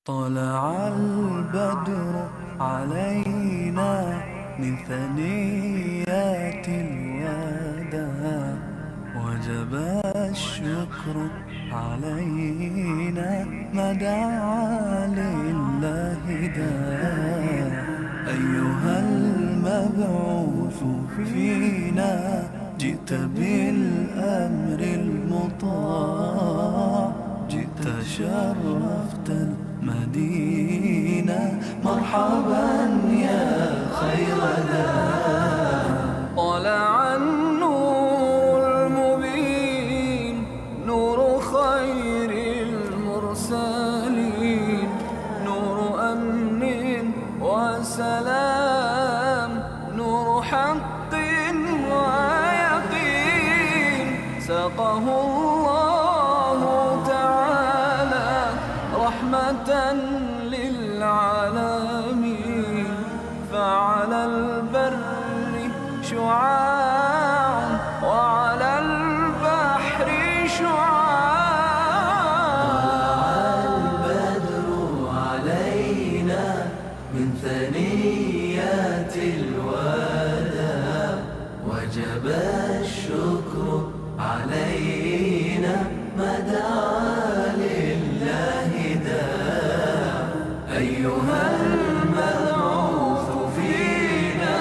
طلع البدر علينا من ثنيات الوداع، وجب الشكر علينا ما دعا لله داع. أيها المبعوث فينا جئت بالأمر المطاع، جئت شرفت المدينة، مرحبا يا خير داع. طلع النور المبين، نور خير المرسلين، نور أمن وسلام، نور حق ويقين. سقه الله تعالى رحمة للعالمين، فعلى البر شعاع وعلى البحر شعاع. طلع البدر علينا من ثنيات الوداع، وجب الشكر علينا ما دعا لله داع. أيها المبعوث فينا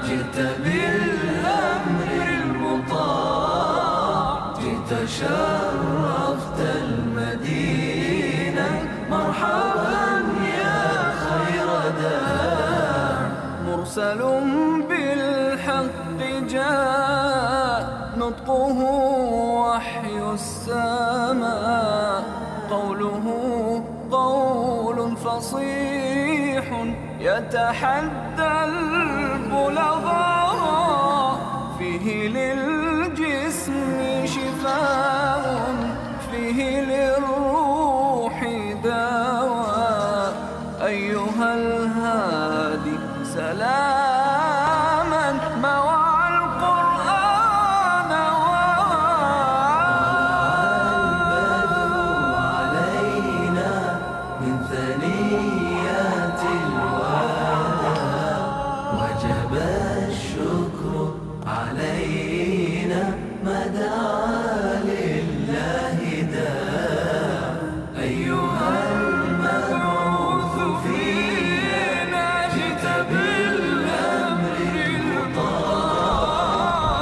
جئت بالأمر المطاع، جئت شرفت المدينة، مرحبا يا خير داع. مرسل بالحق جاء، نطقه وحي السماء، قوله قول فصيح يتحدى البلغاء. فيه للجسم شفاء، فيه للروح دواء. أيها الهادي سلاما مع القرآن علينا من ثنيات الوداع، وجب الشكر علينا ما دعا لله داع. أيها المبعوث فينا جئت بالأمر المطاع،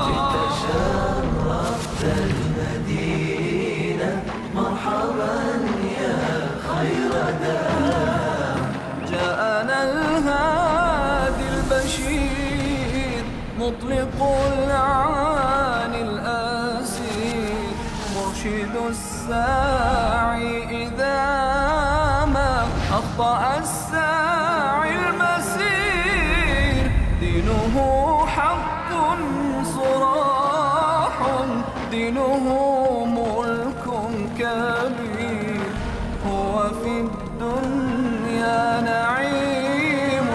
جئت شرفت المدينة، مرحبا يا خير داع. جاءنا الهادي البشير، مطلق العاني الأسير، مرشد الساعي إذا ما أخطأ الساعي المسير. دينه حق صراح، دينه ملك كبير. هو في الدنيا نعيم،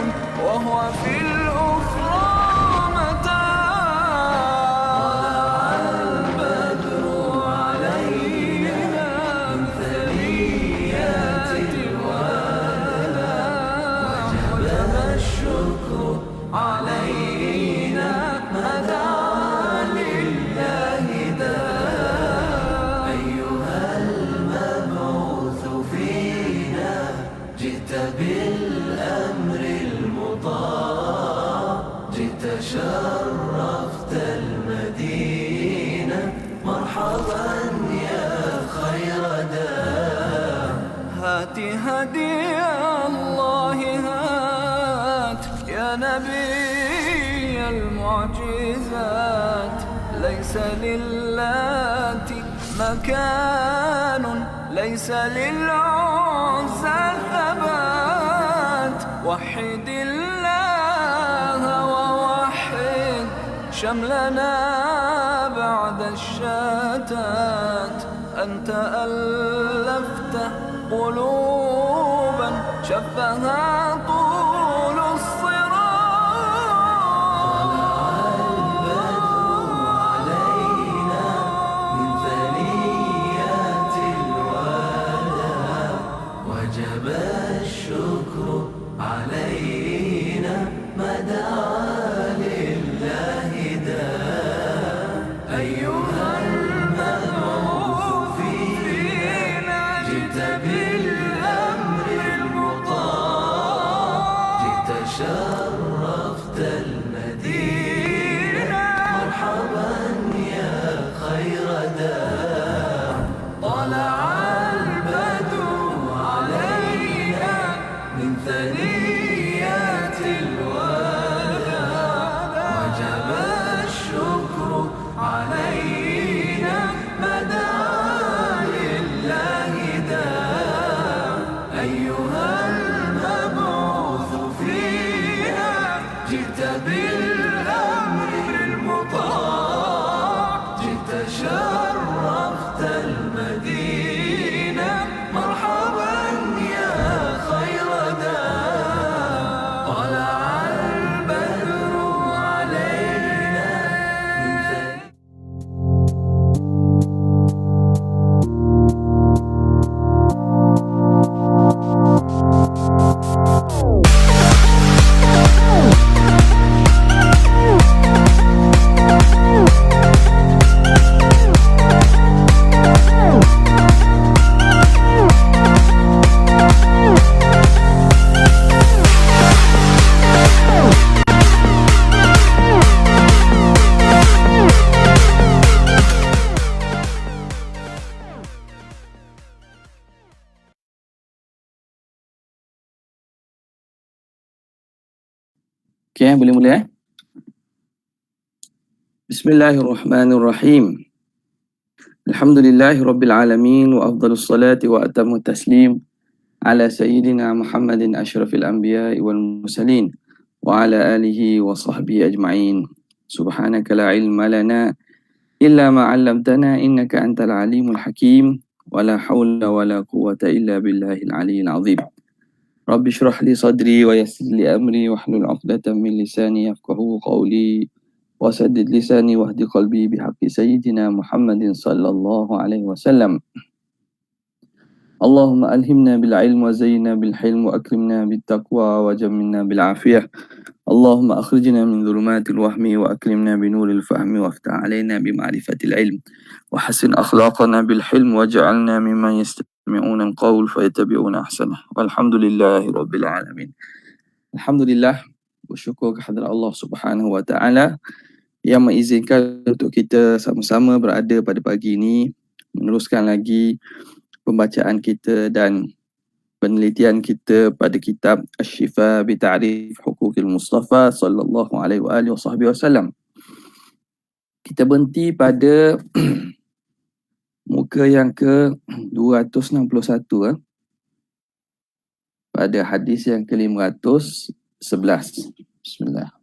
وهو في الأخرى متاع. البدر علينا من ثنيات الوداع، وجب الشكر علينا ما دعا لله داع. أيها المبعوث فينا جئت بالأمر المطاع، جئت شرفت المدينة، مرحبا يا خير داع. هات هدي الله هات يا نبي المعجزات. ليس للات مكان، ليس للعزى ثبات. وحد الله ووحد شملنا بعد الشتات. أنت ألفت قلوبا شبها طول الصراط. البدر علينا من ثنيات الوداع، وجب الأمر المطاع جئت شرفت المدينة مرحبا يا خير دار طلع البدر علينا من ثني Okay, boleh mula Bismillahirrahmanirrahim. Alhamdulillahi Rabbil Alamin wa afdalus salati wa atamu taslim ala sayyidina Muhammadin ashrafil anbiya'i wal mursalin wa ala alihi wa sahbihi ajma'in. Subhanaka la ilma lana illa ma 'allamtana innaka antal alimul hakim wa la hawla wa la quwwata illa billahil aliyyil azim. Rabbi shrah li sadri wa yassir li amri wahlul 'uqdatam min lisani yafqahu qawli wasaddid lisani wahdi qalbi bihaqqi sayyidina Muhammadin sallallahu alaihi wasallam. Allahumma alhimna bil ilm wa zayyina bil hilm wa akrimna bit taqwa wa jammilna bil afiyah. Allahumma akhrijna min dhulumatil wahmi wa akrimna bi nuril fahmi waftah alaina bi ma'rifatil ilm wa hassin akhlaqana bil hilm waj'alna mimman yastami'una al-qawl fayattabi'una ahsanah. Walhamdulillahi rabbil alamin. Alhamdulillah, bersyukur kehadrat Allah Subhanahu wa taala yang mengizinkan untuk kita sama-sama berada pada pagi ini meneruskan lagi pembacaan kita dan penelitian kita pada kitab Asy-Syifa bi Ta'rif Huquqil Mustafa sallallahu alaihi wa alihi wasallam. Kita berhenti pada muka yang ke 261 pada hadis yang ke-511. Bismillah.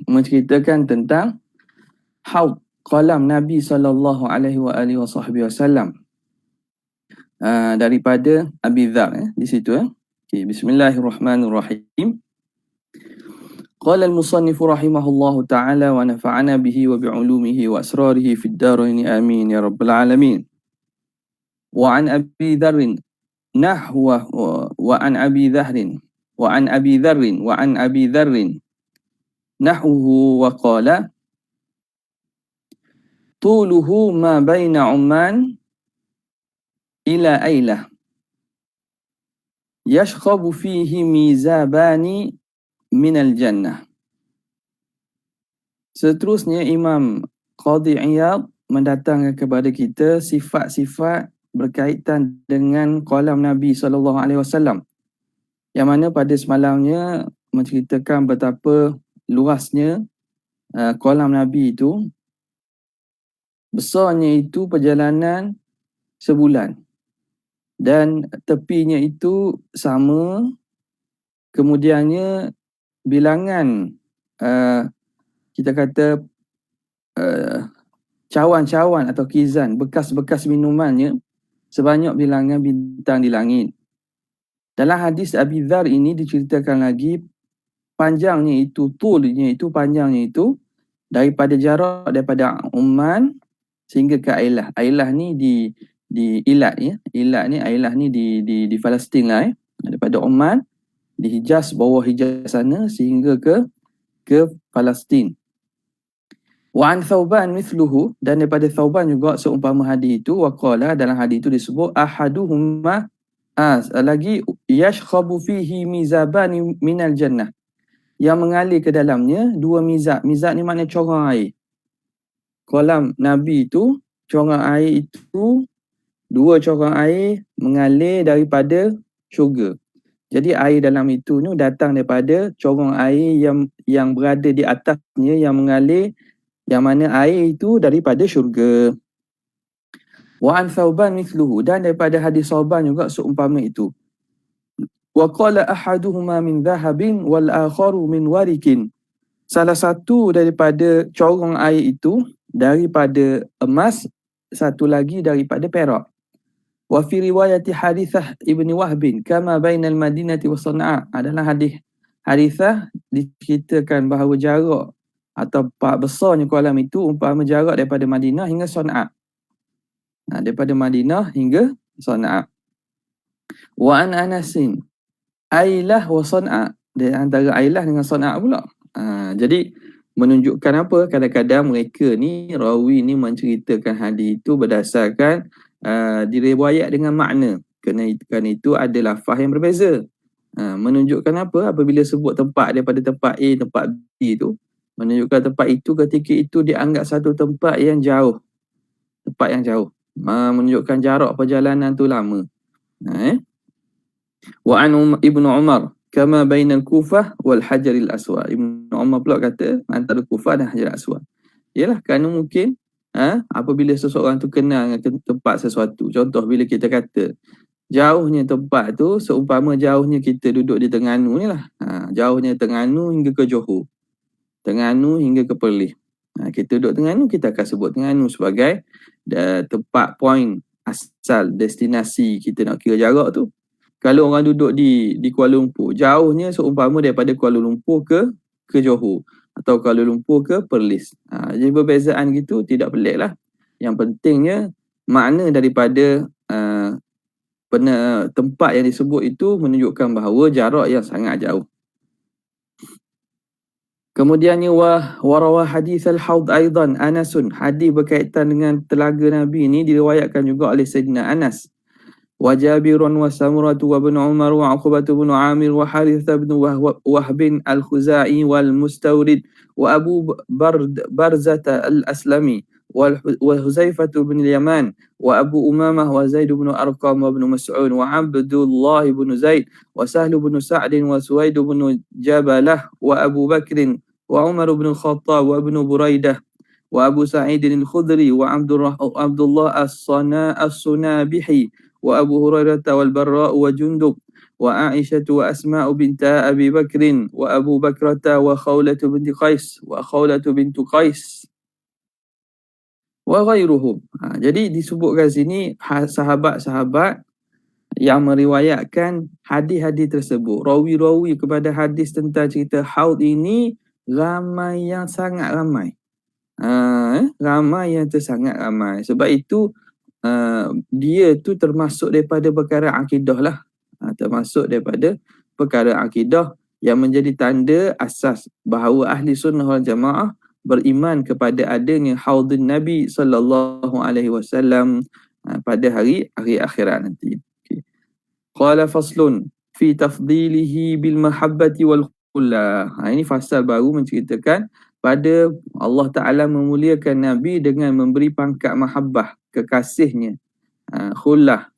Menceritakan tentang haud qalam Nabi sallallahu alaihi wasallam daripada Abi Dzar di situ. Okay, bismillahirrahmanirrahim. Qala al-musannif rahimahullahu ta'ala wa nafa'ana bihi wa bi'ulumihi wa asrarihi fid darain amin ya rabbal alamin. Wa an Abi Dzar nahwa wa an Abi Dzar wa an Abi Dzar wa an Abi Dzar nahwuhu wa qala tuluhu ma baina Umman ila Ailah yashkhabu fihi mizabani minal jannah. Seterusnya Imam Qadhi Iyad mendatangkan kepada kita sifat-sifat berkaitan dengan qalam Nabi SAW, yang mana pada semalamnya menceritakan betapa luasnya qalam Nabi itu. Besarnya itu perjalanan sebulan dan tepinya itu sama. Kemudiannya bilangan kita kata cawan-cawan atau kizan, bekas-bekas minumannya sebanyak bilangan bintang di langit. Dalam hadis Abi Dzar ini diceritakan lagi panjangnya itu, tulnya itu, panjangnya itu daripada jarak daripada Umman sehingga ke Ailah. Ailah ni di Ilat ya. Ailah ni di Palestin lah daripada Umman di Hijaz, bawah Hijaz sana sehingga ke Palestin. Wa an Thauban mithluhu, dan daripada Thauban juga seumpama hadis itu. Wa qala, dalam hadis itu disebut ahaduhumma lagi yashkhabu fihi mizabani minal jannah, yang mengalir ke dalamnya dua mizab. Mizab ni maknanya corang air. Qalam Nabi itu, corang air itu, dua corang air mengalir daripada syurga. Jadi air dalam itu ni datang daripada corang air yang berada di atasnya, yang mengalir, yang mana air itu daripada syurga. Wa an Thauban mithluhu, dan daripada hadis Thauban juga seumpama itu. Wa qala ahaduhuma min dhahabin wal akharu min warikin. Salah satu daripada corong air itu daripada emas, satu lagi daripada perak. Wa fi riwayati Harithah ibni Wahbin kama bainal Madinati wa Sana'a. Adalah hadis Harithah diceritakan bahawa jarak atau besarnya kolam itu umpama jarak daripada Madinah hingga Sana'a. Daripada Madinah hingga Sana'a. Wa an Anasin Ailah wa Sana'a, di antara Ailah dengan Sana'a pula. Jadi menunjukkan apa? Kadang-kadang mereka ni, rawi ni menceritakan hadis itu berdasarkan diriwayat dengan makna. Kerana itu ada lafaz yang berbeza. Menunjukkan apa? Apabila sebut tempat daripada tempat A, tempat B itu, menunjukkan tempat itu ketika itu dianggap satu tempat yang jauh. Tempat yang jauh. Menunjukkan jarak perjalanan tu lama. Wa an Ibnu Umar kama bainal Kufah wal Hajaril Aswad. Ibnu Umar pula kata antara Kufah dan Hajar Aswad. Yalah, kerana mungkin apabila seseorang tu kenal dengan tempat sesuatu. Contoh bila kita kata jauhnya tempat tu seumpama jauhnya kita duduk di Terengganu ni lah. Jauhnya Terengganu hingga ke Johor. Terengganu hingga ke Perlis. Kita duduk Terengganu, kita akan sebut Terengganu sebagai tempat point asal destinasi kita nak kira jarak tu. Kalau orang duduk di Kuala Lumpur, jauhnya seumpama daripada Kuala Lumpur ke Johor atau Kuala Lumpur ke Perlis. Jadi perbezaan gitu tidak pelik lah. Yang pentingnya makna daripada tempat yang disebut itu menunjukkan bahawa jarak yang sangat jauh. Kemudiannya warawah hadis al-haud aidan Anasun. Hadis berkaitan dengan telaga Nabi ini diriwayatkan juga oleh Sayyidina Anas. Wa Jabirun wa Samuratu wa ibn Umar wa Uqbatu bin Amir wa Harithah bin Wahb al-Khuzai wal Mustawrid wa Abu Barzata al-Aslami wa Huzaifah bin al-Yaman wa Abu Umamah wa Zaid bin Arqam wa ibn Mas'ud wa Abdullah bin Zaid wa Sahl bin Sa'd wa Suwaid bin Jabalah wa Abu Bakr wa Umar bin Khattab wa ibn Buraidah wa Abu Sa'id al-Khudri wa Abdullah as-Sunabihi wa Abu Hurairah wal Barra wa Jundub wa Aisyah wa Asma bint Abi Bakr wa Abu Bakrah wa Khawlah binti Qais wa Khawlah bintu Qais wa ghairuhum. Jadi disebutkan sini sahabat-sahabat yang meriwayatkan hadis-hadis tersebut. Rawi-rawi kepada hadis tentang cerita haud ini ramai yang sangat ramai. Ramai yang sangat ramai. Sebab itu dia tu termasuk daripada perkara akidah lah. Termasuk daripada perkara akidah yang menjadi tanda asas bahawa ahli sunnah wal jamaah beriman kepada adanya haudun Nabi sallallahu alaihi wasallam pada hari akhirat nanti. Qala faslun fi tafdilihi bil mahabbati wal khullah. Ini fasal baru menceritakan pada Allah Ta'ala memuliakan Nabi dengan memberi pangkat mahabbah, kekasihnya. Khullah,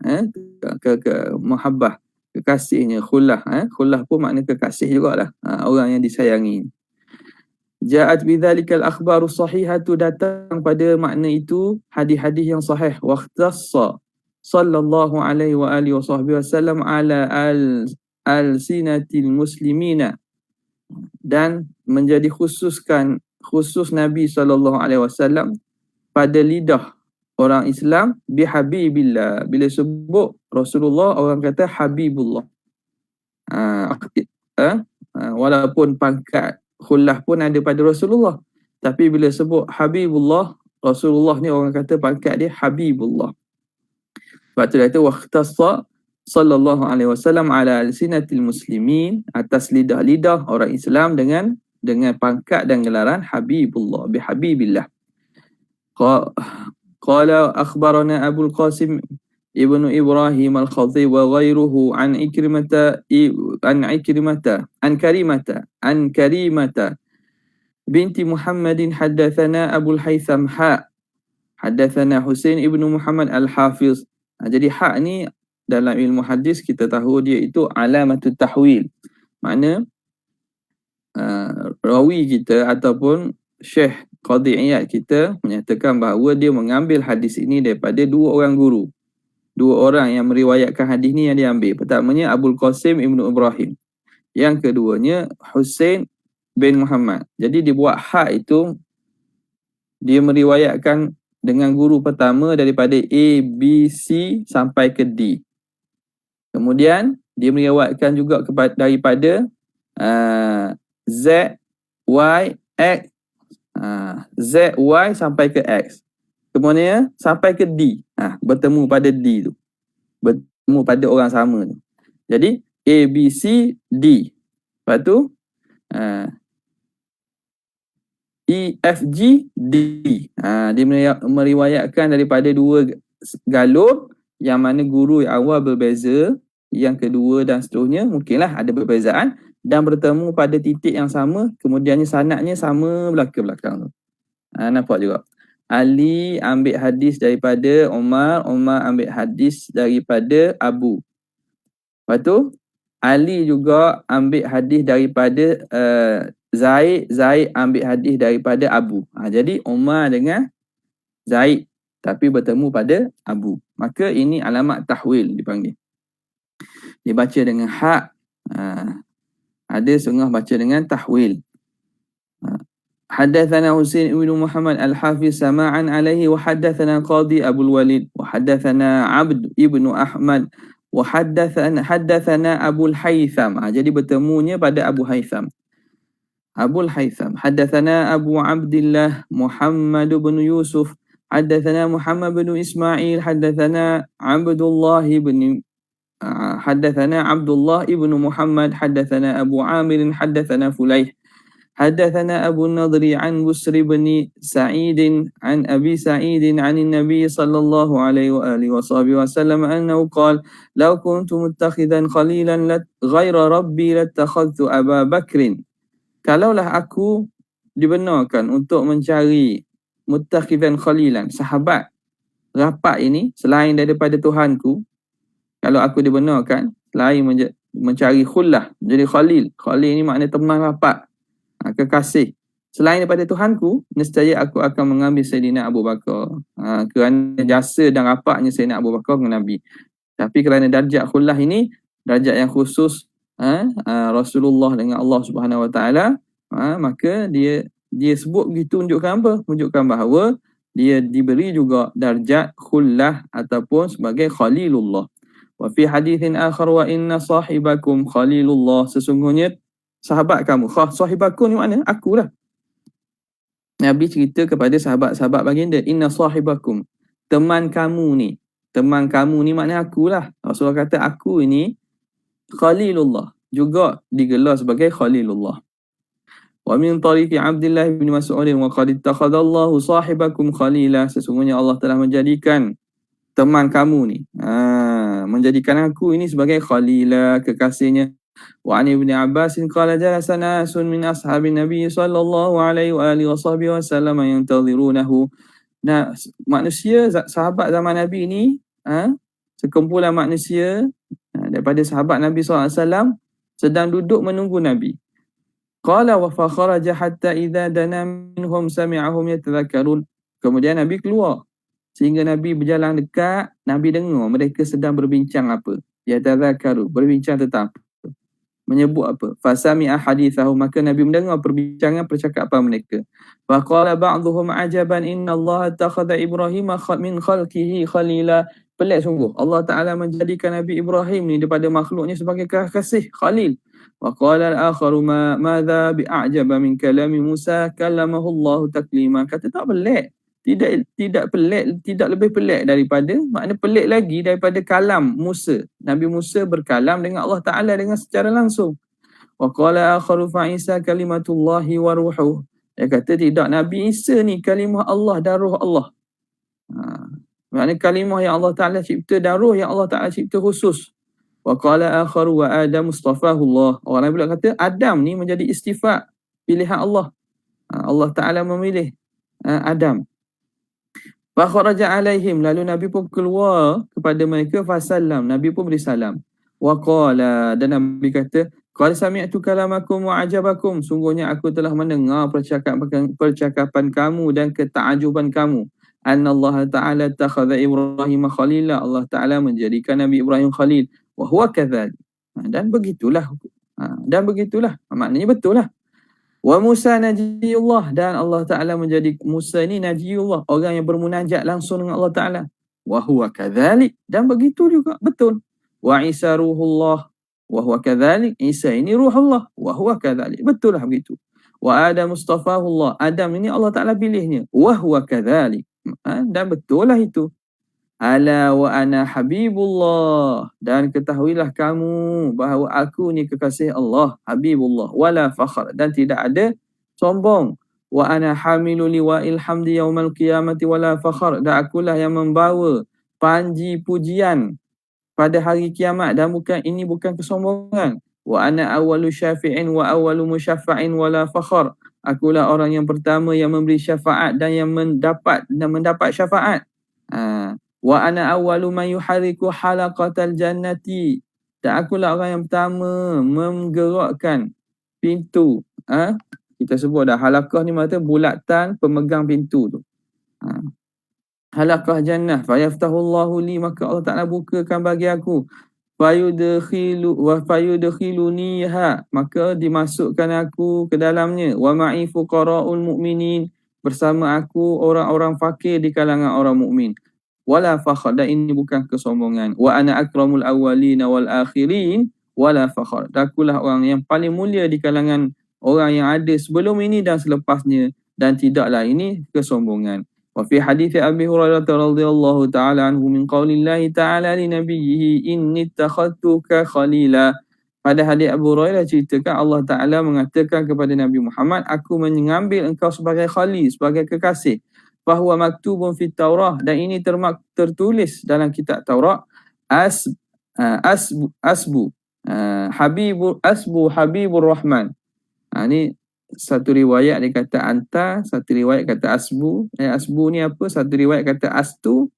mahabbah, kekasihnya. Khullah, khullah pun makna kekasih jugalah, orang yang disayangi. Ja'at bidzalikal akhbaru sahihatu, datang pada makna itu hadis-hadis yang sahih. Wa ikhtassa sallallahu alaihi wa alihi wasallam ala al-sinatil muslimina, dan menjadi khusus Nabi sallallahu alaihi wasallam pada lidah orang Islam bihabibillah. Bila sebut Rasulullah, orang kata Habibullah. Walaupun pangkat khullah pun ada pada Rasulullah, tapi bila sebut Habibullah, Rasulullah ni orang kata pangkat dia Habibullah. Sebab tu dia kata waqtassa sallallahu alaihi wasallam ala alsinatil muslimin, atas lidah-lidah orang Islam dengan pangkat dan gelaran Habibullah, bihabibillah. Qala akhbarana Abu al-Qasim ibnu Ibrahim al-Khatib wa ghairuhu an Karimata binti Muhammadin haddathana Abu al-Haytham haddathana Husain ibnu Muhammad al-Hafiz. Jadi hak ni dalam ilmu hadis kita tahu dia itu alamatut tahwil. Makna rawi kita ataupun syekh Qadhi Iyad kita menyatakan bahawa dia mengambil hadis ini daripada dua orang guru. Dua orang yang meriwayatkan hadis ni yang dia ambil. Pertamanya Abul Qasim Ibnu Ibrahim. Yang keduanya Husain bin Muhammad. Jadi dia buat hak itu, dia meriwayatkan dengan guru pertama daripada A, B, C sampai ke D. Kemudian dia meriwayatkan juga daripada Z, Y, X, Z, Y sampai ke X. Kemudian sampai ke D. Bertemu pada D tu. Bertemu pada orang sama tu. Jadi A, B, C, D. Lepas tu E, F, G, D. Dia meriwayatkan daripada dua galur, yang mana guru yang awal berbeza, yang kedua dan seterusnya mungkinlah ada perbezaan, dan bertemu pada titik yang sama, kemudiannya sanadnya sama belakang-belakang tu. Nampak juga. Ali ambil hadis daripada Umar, Umar ambil hadis daripada Abu. Lepas tu Ali juga ambil hadis daripada Zaid, Zaid ambil hadis daripada Abu. Jadi Umar dengan Zaid tapi bertemu pada Abu. Maka ini alamat tahwil dipanggil. Dibaca dengan hak. Ada setengah baca dengan tahwil. حدثنا حسين بن محمد الحافظ سماعا عليه وحدثنا قاضي أبو الوليد وحدثنا عبد ابن أحمد وحدثنا أبو الحيثم. Jadi bertemunya pada Abu Haytham. Abu Haytham. حدثنا أبو عبد الله محمد بن يوسف حدثنا محمد بن إسماعيل حدثنا عبد الله ابن محمد حدثنا أبو عامر حدثنا فليح حدثنا أبو النضر عن بسر بن سعيد عن أبي سعيد عن النبي صلى الله عليه وآله وصحبه وسلم أنه قال لو كنت متخذا خليلا غير ربي لاتخذت أبا بكر. Kalaulah aku dibenarkan untuk mencari muttakhidhan khalilan, sahabat rapat ini selain daripada Tuhanku, kalau aku dibenarkan selain mencari khullah, menjadi khalil. Khalil ini makna teman rapat, kekasih selain daripada Tuhanku, nescaya aku akan mengambil Sayyidina Abu Bakar, kerana jasa dan rapatnya Sayyidina Abu Bakar dengan Nabi. Tapi kerana darjat khullah ini darjat yang khusus Rasulullah dengan Allah Subhanahu Wa Taala, maka dia sebut begitu, menunjukkan apa? Menunjukkan bahawa dia diberi juga darjat khullah ataupun sebagai khalilullah. Wa fi hadithin akhar wa inna sahibakum khalilullah, sesungguhnya sahabat kamu. Sahibakum ni mana? Akulah. Nabi cerita kepada sahabat-sahabat baginda, inna sahibakum, teman kamu ni. Teman kamu ni makna akulah. Rasulullah kata aku ini khalilullah, juga digelar sebagai khalilullah. Wa min tariqi Abdullah bin Mas'ud wa qad ittakhadallahu sahibakum khalila, sesungguhnya Allah telah menjadikan teman kamu ni, menjadikan aku ini sebagai khalila, kekasihnya. Wa an Ibn Abbas qala jalasa nasun min ashabin Nabi sallallahu alaihi wa alihi wasallam yantadhirunahu. Nah, manusia sahabat zaman Nabi ini, sekumpulan manusia daripada sahabat Nabi SAW sedang duduk menunggu Nabi. Qala wa fa kharaja hatta idza dana minhum sami'ahum yatadhakkarun. Kemudian Nabi keluar sehingga Nabi berjalan dekat, Nabi dengar mereka sedang berbincang apa? Yatadhakkaru, berbincang tentang menyebut apa? Fasami'a hadithahu, maka Nabi mendengar perbincangan percakapan mereka. Wa qala ba'dhum ajaban inna Allah takhadha Ibrahim min khalqihi khalila. Pelik sungguh, Allah Ta'ala menjadikan Nabi Ibrahim ni daripada makhluknya sebagai kekasih, khalil. Wa qala al-akharu madha bi'ajaba min kalami Musa kallamahu Allah taklima. Kata tak pelik, tidak pelik, tidak lebih pelik daripada, makna pelik lagi daripada kalam Musa. Nabi Musa berkalam dengan Allah Ta'ala dengan secara langsung. Wa qala akharu fa Isa kalimatullahi wa ruhuh. Dia kata tidak, Nabi Isa ni kalimah Allah dan ruh Allah. Makna kalimah yang Allah Ta'ala cipta dan ruh yang Allah Ta'ala cipta khusus. Wa qala akharu wa Adam mustafahu Allah. Orang lain pula kata Adam ni menjadi istifa, pilihan Allah. Allah Ta'ala memilih Adam. Fa kharaja alaihim, lalu Nabi pun keluar kepada mereka, fasallam, Nabi pun beri salam. Wa qala, dan Nabi kata Qad sami'tu kalamakum wa ajabakum. Sungguhnya aku telah mendengar percakapan kamu dan ketaajuban kamu. Anna Allah Ta'ala takhadha Ibrahim khalila. Allah Ta'ala menjadikan Nabi Ibrahim khalil. Wa huwa kadzalik. Dan begitulah. Maknanya betul lah. Wa Musa najiyullah. Dan Allah Ta'ala menjadi Musa ini najiyullah. Orang yang bermunajat langsung dengan Allah Ta'ala. Wa huwa kadzalik. Dan begitu juga. Betul. Wa Isa ruhullah. Wa huwa kadzalik. Isa ini ruh Allah. Wa huwa kadzalik. Betul lah begitu. Wa Adam mustafahullah. Adam ini Allah Ta'ala pilihnya. Wa huwa kadzalik. Dan betul lah itu. Ala wa ana habibullah. Dan ketahuilah kamu bahawa aku ni kekasih Allah. Habibullah. Wala fakhr. Dan tidak ada sombong. Wa ana hamilu liwa'il hamdi yawmal qiyamati wala fakhr. Dan akulah yang membawa panji pujian pada hari kiamat, dan ini bukan kesombongan. Wa ana awwalu syafi'in wa awwalu musyaffa'in wala fakhr. Akulah orang yang pertama yang memberi syafaat dan yang mendapat syafaat. Wa ana awwalu man yuhariku halaqatal jannati. Dan akulah orang yang pertama menggerakkan pintu. Kita sebut dah halaqah ni maksudnya bulatan pemegang pintu tu. Halaqah jannah fayaftahullahu li, maka Allah Ta'ala bukakan bagi aku, fayudkhiluniha, maka dimasukkan aku ke dalamnya, wa ma'i fuqara'ul mu'minin, bersama aku orang-orang fakir di kalangan orang mukmin, wala fakhr, dan ini bukan kesombongan, wa ana akramul awwalina wal akhirin wala fakhr, akulah orang yang paling mulia di kalangan orang yang ada sebelum ini dan selepasnya, dan tidaklah ini kesombongan. وفي حديث أبي هريرة رضي الله تعالى عنه من قول الله تعالى لنبيه إني اتخذتك خليلا. Pada hadis Abu Hurairah ceritakan Allah Ta'ala mengatakan kepada Nabi Muhammad, aku mengambil engkau sebagai khalil, sebagai kekasih. Fahuwa maktubun fit Taurah, dan ini tertulis dalam kitab Taurat. Habibur Rahman. Ini satu riwayat dia kata anta, satu riwayat kata asbu. Asbu ni apa? Satu riwayat kata astu.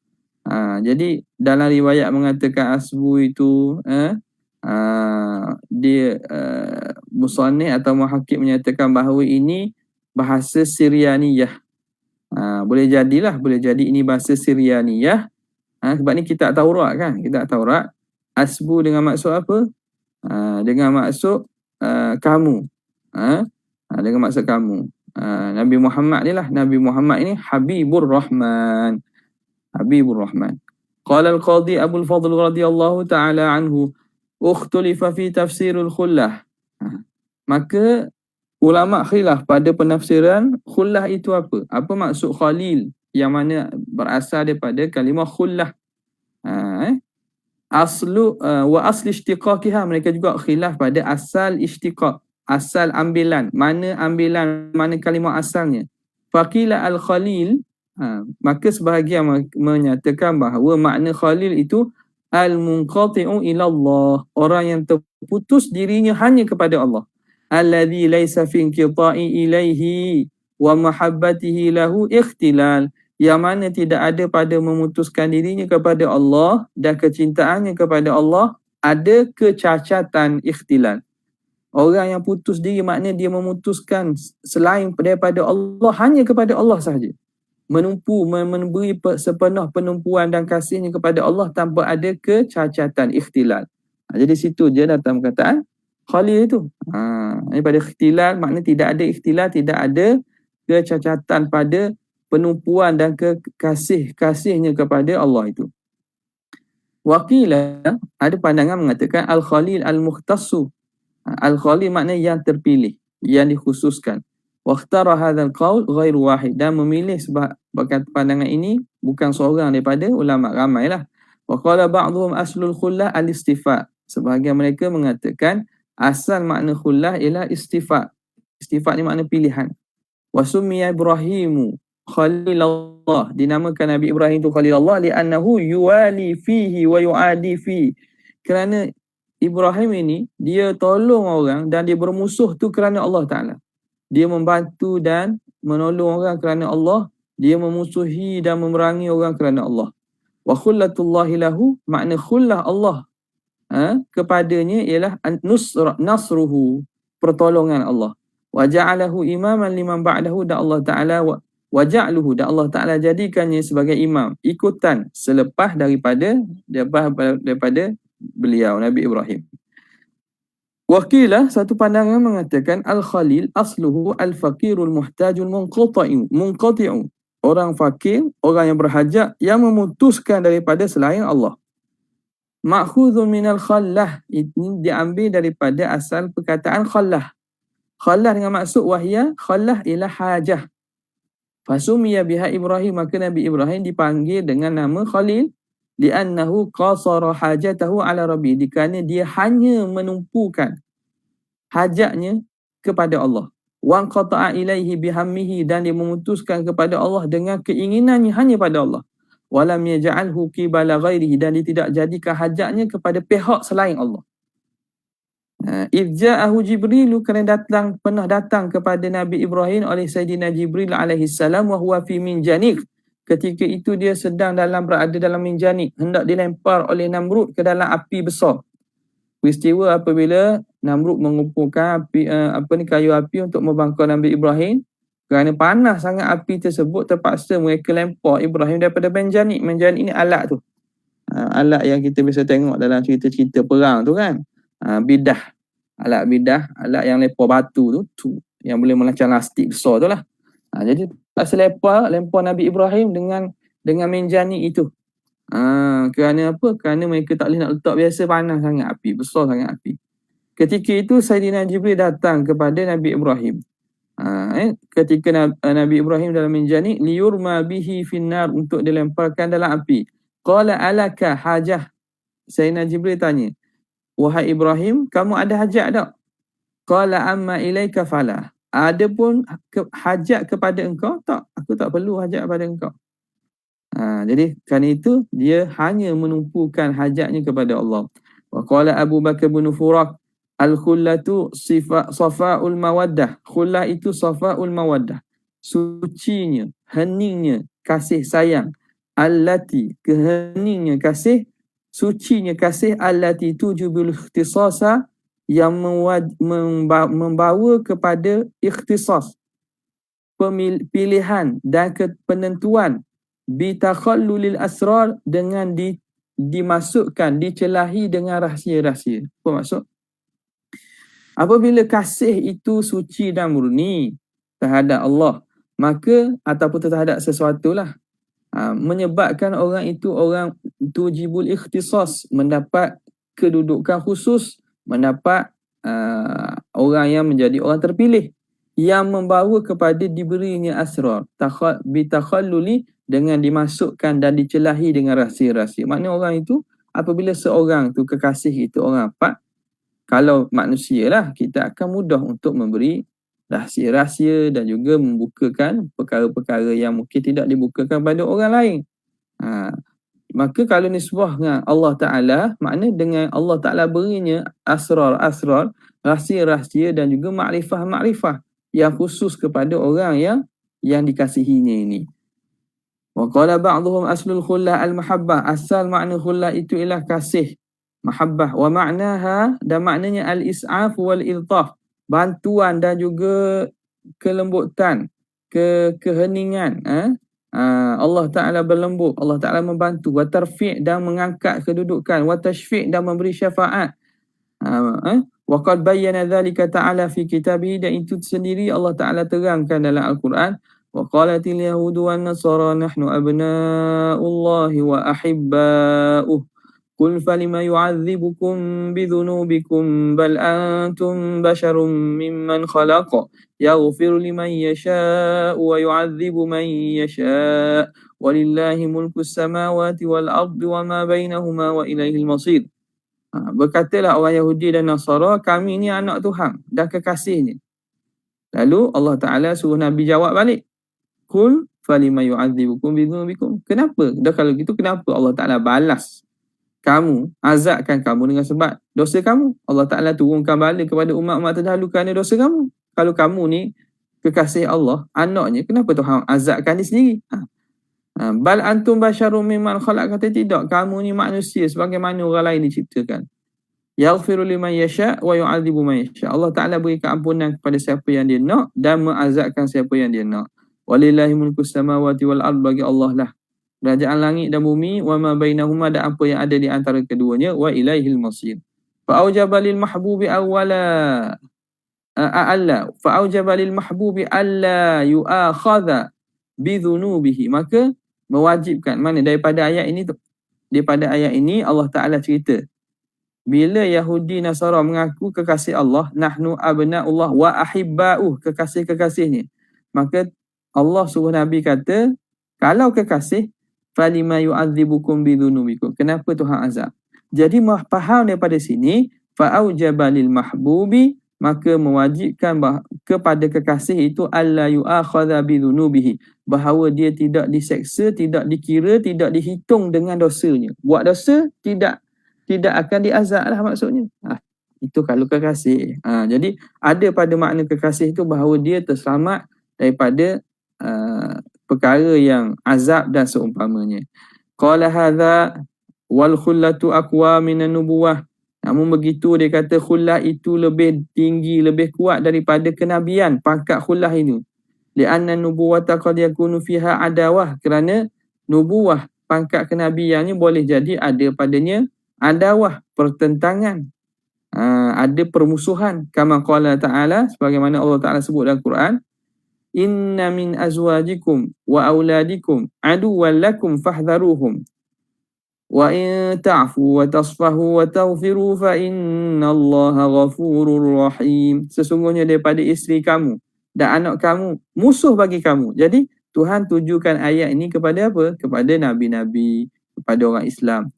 Jadi dalam riwayat mengatakan asbu itu dia musannif atau muhakkik menyatakan bahawa ini bahasa Syrianiyah. Boleh jadi ini bahasa Syrianiyah. Sebab ni kitab Taurat kan, kitab Taurat. Asbu dengan maksud apa? Dengan maksud kamu. Dengan maksud kamu. Nabi Muhammad ni lah. Nabi Muhammad ini Habibur Rahman. Habibur Rahman. Qala al-Qadhi Abul Fadl radhiyallahu ta'ala anhu, ukhtulifa fi tafsirul khullah. Maka ulama khilaf pada penafsiran khullah itu apa? Apa maksud khalil? Yang mana berasal daripada kalimah khullah. Wa asli ishtiqaqiha. Mereka juga khilaf pada asal ishtiqaq. Asal ambilan, mana kalimah asalnya. Faqila al-khalil, maka sebahagian menyatakan bahawa makna khalil itu al-munqati'u ila Allah, orang yang terputus dirinya hanya kepada Allah. Alladhi laysa fi inqita'i ilaihi wa mahabbatihi lahu ikhtilal, yang mana tidak ada pada memutuskan dirinya kepada Allah dan kecintaannya kepada Allah ada kecacatan, ikhtilal. Orang yang putus diri maknanya dia memutuskan selain daripada Allah, hanya kepada Allah sahaja. Memberi sepenuh penumpuan dan kasihnya kepada Allah tanpa ada kecacatan, ikhtilal. Jadi situ dia datang perkataan khalil itu. Daripada ikhtilal maknanya tidak ada ikhtilal, tidak ada kecacatan pada penumpuan dan kasihnya kepada Allah itu. Waqila, ada pandangan mengatakan al-khalil al-mukhtassu. Al-khalil maknanya yang terpilih, yang dikhususkan. Waqtara hadzal qaul ghairu wahid, dan memilih sebab pandangan ini bukan seorang daripada ulama, ramailah. Wa qala ba'dhum aslul khullah al-istifa. Sebahagian mereka mengatakan asal makna khullah ialah istifa. Istifa ni makna pilihan. Wa summiya Ibrahimu Khalilullah, dinamakan Nabi Ibrahim itu Khalilullah li'annahu yuwali fihi wa yu'adi fihi, kerana Ibrahim ini dia tolong orang dan dia bermusuh tu kerana Allah Ta'ala. Dia membantu dan menolong orang kerana Allah, dia memusuhi dan memerangi orang kerana Allah. Wa khullatullahi lahu, makna khullah Allah kepadanya ialah nasruhu, pertolongan Allah. Wa ja'alahu imaman liman ba'dahu, dan Allah Ta'ala wa ja'luhu, dan Allah Ta'ala jadikannya sebagai imam, ikutan selepas daripada beliau Nabi Ibrahim. Wakilah, satu pandangan mengatakan al-khalil asluhu al-faqirul muhtajul munqati'u. Orang fakir, orang yang berhajat, yang memutuskan daripada selain Allah. Ma'khudhun minal khallah, ini diambil daripada asal perkataan khallah. Khallah dengan maksud wahya, khallah ialah hajah. Fasumiya biha Ibrahim, maka Nabi Ibrahim dipanggil dengan nama Khalil, li'annahu qasara hajatahu ala rabbi, kerana dia hanya menumpukan hajatnya kepada Allah. Wa qata'a ilaihi bihammihi, dan dia memutuskan kepada Allah dengan keinginannya hanya pada Allah. Walam yaj'alhu qibala ghairihi, dan dia tidak jadikan hajatnya kepada pihak selain Allah. Idja'ahu Jibril, kerana pernah datang kepada Nabi Ibrahim oleh Sayyidina Jibril alaihi salam, wa huwa fi minjanik, ketika itu dia sedang berada dalam minjanik, hendak dilempar oleh Namrud ke dalam api besar. Peristiwa apabila Namrud mengumpulkan kayu api untuk membakar Nabi Ibrahim. Kerana panas sangat api tersebut, terpaksa mereka lempar Ibrahim daripada menjanik. Menjanik ni alat tu. Alat yang kita biasa tengok dalam cerita-cerita perang tu kan. Bidah. Alat bidah. Alat yang lempar batu tu. Yang boleh melancang lastik besar tu lah. Jadi terpaksa lempar Nabi Ibrahim dengan menjanik itu. Kerana apa? Kerana mereka tak boleh nak letak, biasa panas sangat api. Besar sangat api. Ketika itu Sayyidina Jibril datang kepada Nabi Ibrahim. Ketika Nabi Ibrahim dalam menjanik, liyurma bihi finnar, untuk dilemparkan dalam api. Qala alaka hajah. Sayyidina Jibril tanya, wahai Ibrahim, kamu ada hajat tak? Qala amma ilaika fala. Ada pun hajat kepada engkau? Tak, aku tak perlu hajat kepada engkau. Jadi kerana itu dia hanya menumpukan hajatnya kepada Allah. Wa qala Abu Bakar bin Furak, al-khullatu safa'ul mawaddah. Khullah itu safa'ul mawaddah, sucinya, heningnya kasih sayang. Allati, keheningnya kasih, sucinya kasih. Allati tujubul ikhtisasa, yang membawa kepada ikhtisas, pilihan dan penentuan. Bitakhallulil asrar, dengan dimasukkan, dicelahi dengan rahsia-rahsia. Apa maksud? Apabila kasih itu suci dan murni terhadap Allah, maka ataupun terhadap sesuatu lah, menyebabkan orang itu tujibul ikhtisas, mendapat kedudukan khusus, mendapat orang yang menjadi orang terpilih, yang membawa kepada diberinya asrar, bitakhalluli, dengan dimasukkan dan dicelahi dengan rahsia-rahsia. Maknanya orang itu, apabila seorang tu kekasih itu orang apa, kalau manusia lah, kita akan mudah untuk memberi rahsia-rahsia dan juga membukakan perkara-perkara yang mungkin tidak dibukakan pada orang lain. Maka kalau nisbah dengan Allah Ta'ala, makna dengan Allah Ta'ala berinya asrar, rahsia-rahsia dan juga makrifah yang khusus kepada orang yang dikasihinya ini. Wa qala ba'dhum aslul khullah al-mahabbah, asal makna khullah itu ialah kasih, mahabbah. Wa ma'naha, dan maknanya al-is'af wal-iltaf, bantuan dan juga kelembutan, keheningan. Allah Ta'ala berlembut, Allah Ta'ala membantu. Wa tarfi' dan mengangkat kedudukan. Wa tashfi' dan memberi syafaat. Wa qad bayyana dhalika ta'ala fi kitabihi, dan itu sendiri Allah Ta'ala terangkan dalam Al-Quran. Wa qalatil yahudu wan nasara nahnu abna'ullahi wa ahibba'uh. Qul falima yu'adzibukum bidhunubikum bal antum basharum mimman khalaqa yaghfiru liman yasha'u wa yu'adzibu man yasha' walillahi mulkus samawati wal ardi wa ma bainahuma wa ilaihil masir. Berkatalah orang Yahudi dan Nasara, kami ni anak Tuhan dan kekasihnya. Lalu Allah Ta'ala suruh Nabi jawab balik, Qul falima yu'adzibukum bidhunubikum. Kenapa? Dah kalau gitu, kenapa Allah Ta'ala balas kamu, azabkan kamu dengan sebab dosa kamu? Allah Ta'ala turunkan bala kepada umat-umat terdahulu kerana dosa kamu. Kalau kamu ni kekasih Allah, anaknya, kenapa Tuhan azabkan dia sendiri? Bal antum basyarum mimman khalaq, kata tidak, kamu ni manusia sebagaimana orang lain diciptakan. Yaghfiru liman yasha wa yu'adzibu man yasha. Allah Taala beri keampunan kepada siapa yang dia nak dan mengazabkan siapa yang dia nak. Walillahi mulkus samawati wal ard, bagi Allah lah kerajaan langit dan bumi, wa ma bainahuma, dan apa yang ada di antara keduanya, wa ilaihil masir. Fa aujaba lil mahbubi awwala fa'aujaba lil mahbubi alla yu'akhadha bi dhunubihi, maka mewajibkan, mana daripada ayat ini Allah Taala cerita bila Yahudi Nasara mengaku kekasih Allah, nahnu abna'ullah wa ahibba'uh, kekasih-kekasihnya, maka Allah suruh Nabi kata, kalau kekasih, falima yu'adzibukum bi dhunubikum, kenapa Tuhan azab? Jadi faham daripada sini, fa'aujaba lil mahbubi, maka mewajibkan kepada kekasih itu alla yu'akhadha bi dhunubihi, bahawa dia tidak diseksa, tidak dikira, tidak dihitung dengan dosanya. Buat dosa tidak akan diazab lah maksudnya. Itu kalau kekasih. Jadi ada pada makna kekasih itu bahawa dia terselamat daripada perkara yang azab dan seumpamanya. Qala hadza wal khullatu aqwa minan nubuwah. Namun begitu dia kata khullah itu lebih tinggi, lebih kuat daripada kenabian, pangkat khullah ini. Li'anna nubuwata qad yakunu fiha adawah, kerana nubuwah, pangkat kenabiannya boleh jadi ada padanya adawah, pertentangan, ada permusuhan. Kama qala ta'ala, sebagaimana Allah Ta'ala sebut dalam Quran, inna min azwajikum wa auladikum aduwwan lakum fahdharuhum wa in ta'fu wa tasfahu wa taghfiru fa innallaha ghafurur rahim. Sesungguhnya daripada isteri kamu dan anak kamu musuh bagi kamu. Jadi Tuhan tujukan ayat ini kepada apa? Kepada nabi-nabi, kepada orang Islam.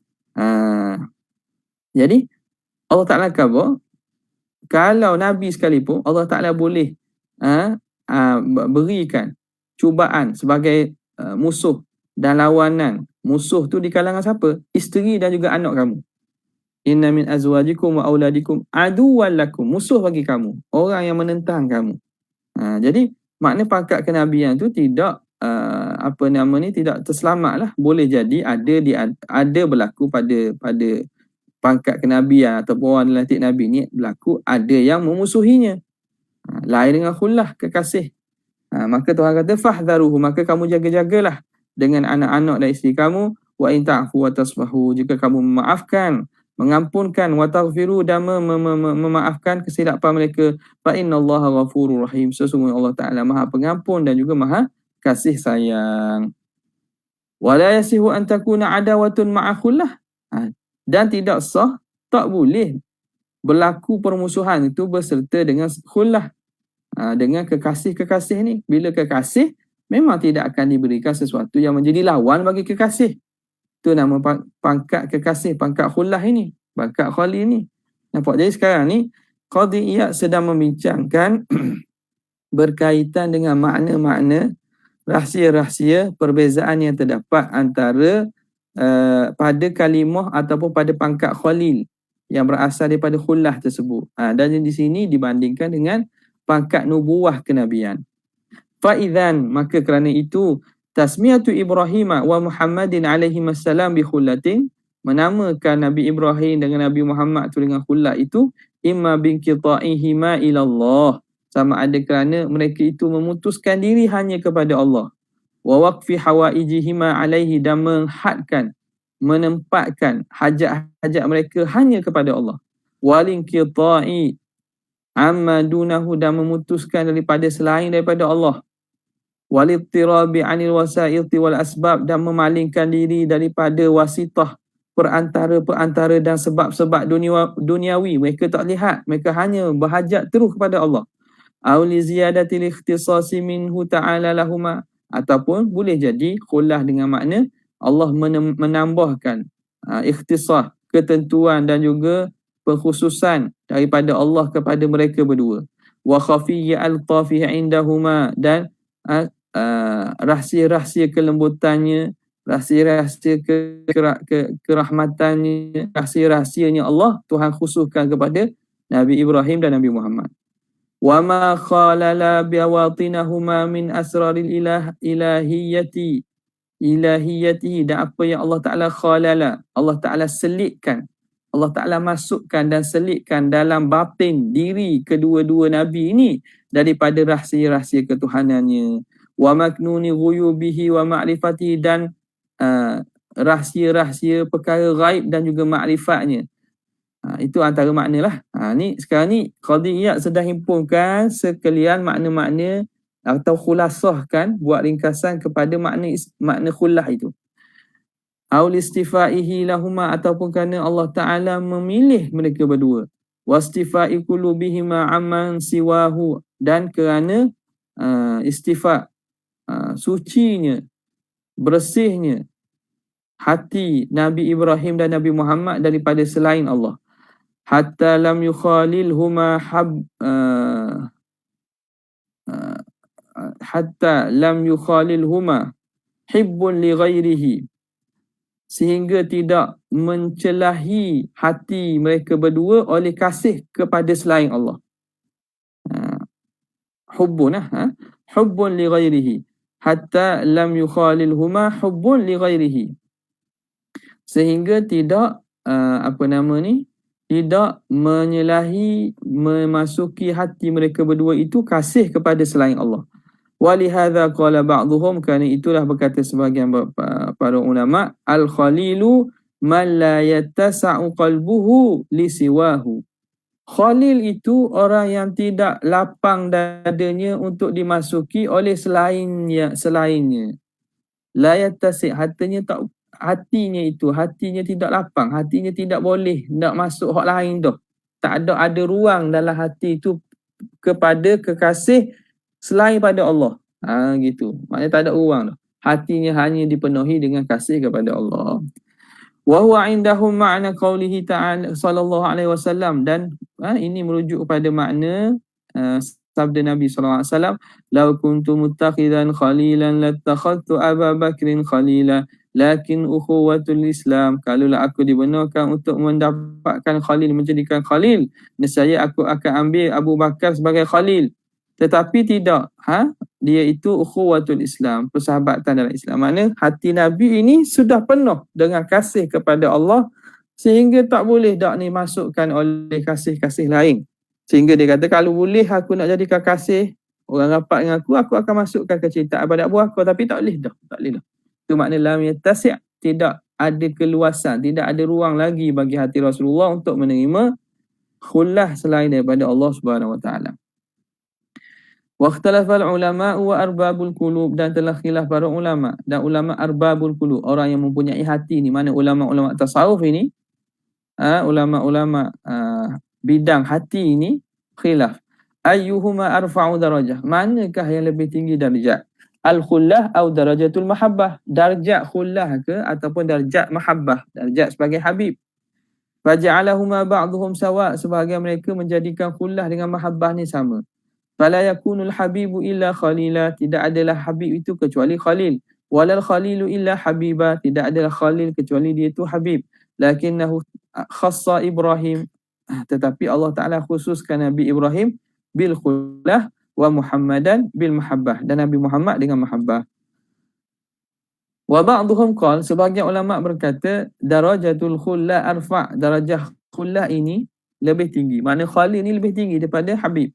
Jadi Allah Ta'ala kata, kalau nabi sekalipun Allah Ta'ala boleh berikan cubaan sebagai musuh dan lawanan. Musuh tu di kalangan siapa? Isteri dan juga anak kamu. Inna min azwajikum wa auladikum aduwwan lakum, musuh bagi kamu, orang yang menentang kamu. Jadi makna pangkat kenabian tu tidak tidak terselamat lah. Boleh jadi ada berlaku pada pangkat kenabian ataupun orang dilantik nabi ni berlaku ada yang memusuhinya. Lain dengan khullah, kekasih. Maka Tuhan kata fahdharuhu, maka kamu jaga-jagalah dengan anak-anak dan isteri kamu. Wa in ta'fu wa tasfahu, jika kamu memaafkan, mengampunkan, wa taghfiru, dan memaafkan kesilapan mereka, fa innallaha ghafurur rahim, sesungguhnya Allah Ta'ala Maha Pengampun dan juga Maha Kasih Sayang. Wa la yasihu an takuna adawatun ma'a khullah, dan tidak sah, tak boleh berlaku permusuhan itu berserta dengan khullah, dengan kekasih-kekasih ni. Bila kekasih, memang tidak akan diberikan sesuatu yang menjadi lawan bagi kekasih. Itu nama pangkat kekasih, pangkat khullah ini, pangkat khali ini. Nampak? Jadi sekarang ni Qadiyat sedang membincangkan berkaitan dengan makna-makna, rahsia-rahsia perbezaan yang terdapat antara pada kalimah ataupun pada pangkat khalil yang berasal daripada khullah tersebut. Dan di sini dibandingkan dengan pangkat nubuwah kenabian. Fa'idhan, maka kerana itu, tasmiyatu Ibrahim wa Muhammadin alaihimassalam bi khullatin, menamakan Nabi Ibrahim dengan Nabi Muhammad tu dengan khullah itu, imma binqita'ihima ilallah, sama ada kerana mereka itu memutuskan diri hanya kepada Allah, wa waqfi hawaijihima alaihi, dan menghadkan, menempatkan hajat-hajat mereka hanya kepada Allah, walinqita'i amma dunahu, dan memutuskan daripada selain daripada Allah, walittirabi anil wasaiti wal asbab, dan memalingkan diri daripada wasitah, perantara-perantara dan sebab-sebab duniawi. Mereka tak lihat, mereka hanya berhajat terus kepada Allah. Auli ziyadatil ikhtisasi minhu ta'ala lahuma, ataupun boleh jadi khullah dengan makna Allah menambahkan ikhtisas, ketentuan dan juga pengkhususan daripada Allah kepada mereka berdua. Wa khafiyya al-tafiha indahuma, dan rahsia-rahsia kelembutannya, rahsia-rahsia kerahmatannya, rahsia-rahsianya Allah Tuhan khususkan kepada Nabi Ibrahim dan Nabi Muhammad. Wa ma khalala biawatinahuma min asraril ilahiyyati, dan apa yang Allah Ta'ala khalala, Allah Ta'ala selitkan Allah Ta'ala masukkan dan selitkan dalam batin diri kedua-dua Nabi ini daripada rahsia-rahsia ketuhanannya. Wa maknuni ghuyubihi wa ma'rifati, dan rahsia-rahsia perkara gaib dan juga ma'rifatnya. Itu antara makna lah. Ni sekarang ni Qadhi Iyad sedang himpunkan sekalian makna-makna atau khulasahkan, buat ringkasan kepada makna khullah itu. Aul istifaihi lahuma, ataupun kerana Allah Ta'ala memilih mereka berdua. Wastifai qulubihima amman siwahu, dan kerana istifa, sucinya, bersihnya hati Nabi Ibrahim dan Nabi Muhammad daripada selain Allah. Hatta lam yukhalilhuma hatta lam yukhalilhuma hibbun li ghairihi, sehingga tidak mencelahi hati mereka berdua oleh kasih kepada selain Allah. Hubbun hubbun li ghairihi, hatta lam yukhalilhuma hubbun li ghairihi, sehingga tidak tidak menyelahi, memasuki hati mereka berdua itu kasih kepada selain Allah. Walihadza qala ba'dhum, kerana itulah berkata sebahagian para ulama, al-khalilu man la yattasa'u qalbuhu li siwahu. Khalil itu orang yang tidak lapang dadanya untuk dimasuki oleh selainnya. La yattasi', hatinya tidak lapang, hatinya tidak boleh nak masuk hak lain dah. Tak ada ruang dalam hati itu kepada kekasih selain pada Allah. Gitu. Maknanya tak ada ruang dah. Hatinya hanya dipenuhi dengan kasih kepada Allah. Wa huwa indahum ma'na qaulihi ta'ala sallallahu alaihi wasallam, dan ini merujuk kepada makna sabda Nabi sallallahu alaihi wasallam, law kuntu muttakhidan khalilan lattakhadtu Aba Bakrin khalila lakin ukhuwatul Islam, kalaulah aku dibenarkan untuk mendapatkan khalil, menjadikan khalil, nescaya aku akan ambil Abu Bakar sebagai khalil. Tetapi tidak, dia itu ukhuwatul Islam, persahabatan dalam Islam. Maknanya hati Nabi ini sudah penuh dengan kasih kepada Allah, sehingga tak boleh dak ni masukkan oleh kasih-kasih lain. Sehingga dia kata, kalau boleh aku nak jadikan kasih orang rapat dengan aku akan masukkan kecintaan pada Abu Bakar, tapi tak boleh dah. Itu makna lam yattasi', tidak ada keluasan, tidak ada ruang lagi bagi hati Rasulullah untuk menerima khullah selain daripada Allah Subhanahu wa taala. Waqtalafal ulama wa arbabul qulub, dan telah khilaf para ulama dan ulama arbabul qulub, orang yang mempunyai hati ni. Mana ulama-ulama tasawuf ini, ulama-ulama bidang hati ini khilaf. Ayyuhuma arfa'u darajah, manakah yang lebih tinggi darjat? Al-khullah atau darajatul mahabbah, darjat khullah ke ataupun darjat mahabbah, darjat sebagai habib. Faja'alahuma ba'dhum sawa, sebahagian mereka menjadikan khullah dengan mahabbah ni sama. Fala yakunul habibu illa khalila, tidak adalah habib itu kecuali khalil. Walal khalilu illa habiba, tidak adalah khalil kecuali dia itu habib. Lakinnahu khassa Ibrahim, tetapi Allah Ta'ala khususkan Nabi Ibrahim bil khullah wa Muhammadan bil mahabbah, dan Nabi Muhammad dengan mahabbah. Wa ba'duhum qala, sebahagian ulama berkata, darajatul khullah arfa', darajah khullah ini lebih tinggi. Makna khalil ini lebih tinggi daripada habib.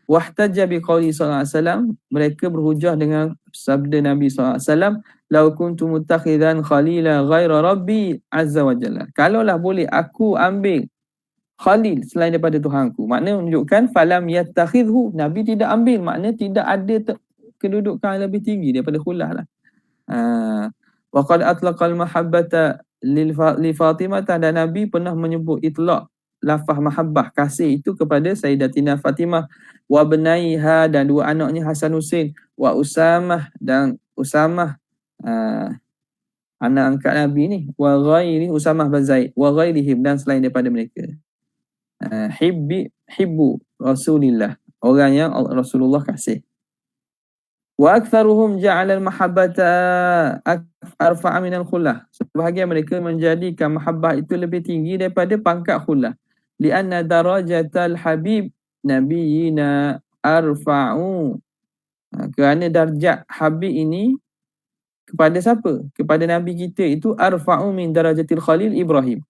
Wahtajja biqauli sallallahu alaihi wasallam, mereka berhujah dengan sabda Nabi sallallahu alaihi wasallam, law kuntu muttakhidan khalila ghaira rabbi azza wa jalla, kalaulah boleh aku ambil khalil selain daripada Tuhanku. Makna menunjukkan falam yattakhidhu, Nabi tidak ambil, makna tidak ada kedudukan yang lebih tinggi daripada khullah lah. Wa qad atlaqal mahabbata li Fatimah, dan Nabi pernah menyebut itlaq lafaz mahabbah, kasih itu kepada Sayyidatina Fatimah, wa benaiha, dan dua anaknya Hasan Husain, wa Usamah, dan Usamah anak angkat Nabi ni, wa ghairi Usamah bin Zaid, wa ghairihim, dan selain daripada mereka. Hibbu Rasulillah, orang yang Rasulullah kasih. Wa aktsaruhum ja'ala al-mahabbata arfa'a min al-khullah, sebahagian mereka menjadikan mahabbah itu lebih tinggi daripada pangkat khullah. Lianna darajatal habib nabiyina arfa'u, kerana darjat habib ini kepada siapa? Kepada Nabi kita itu arfa'u min darajatil khalil Ibrahim.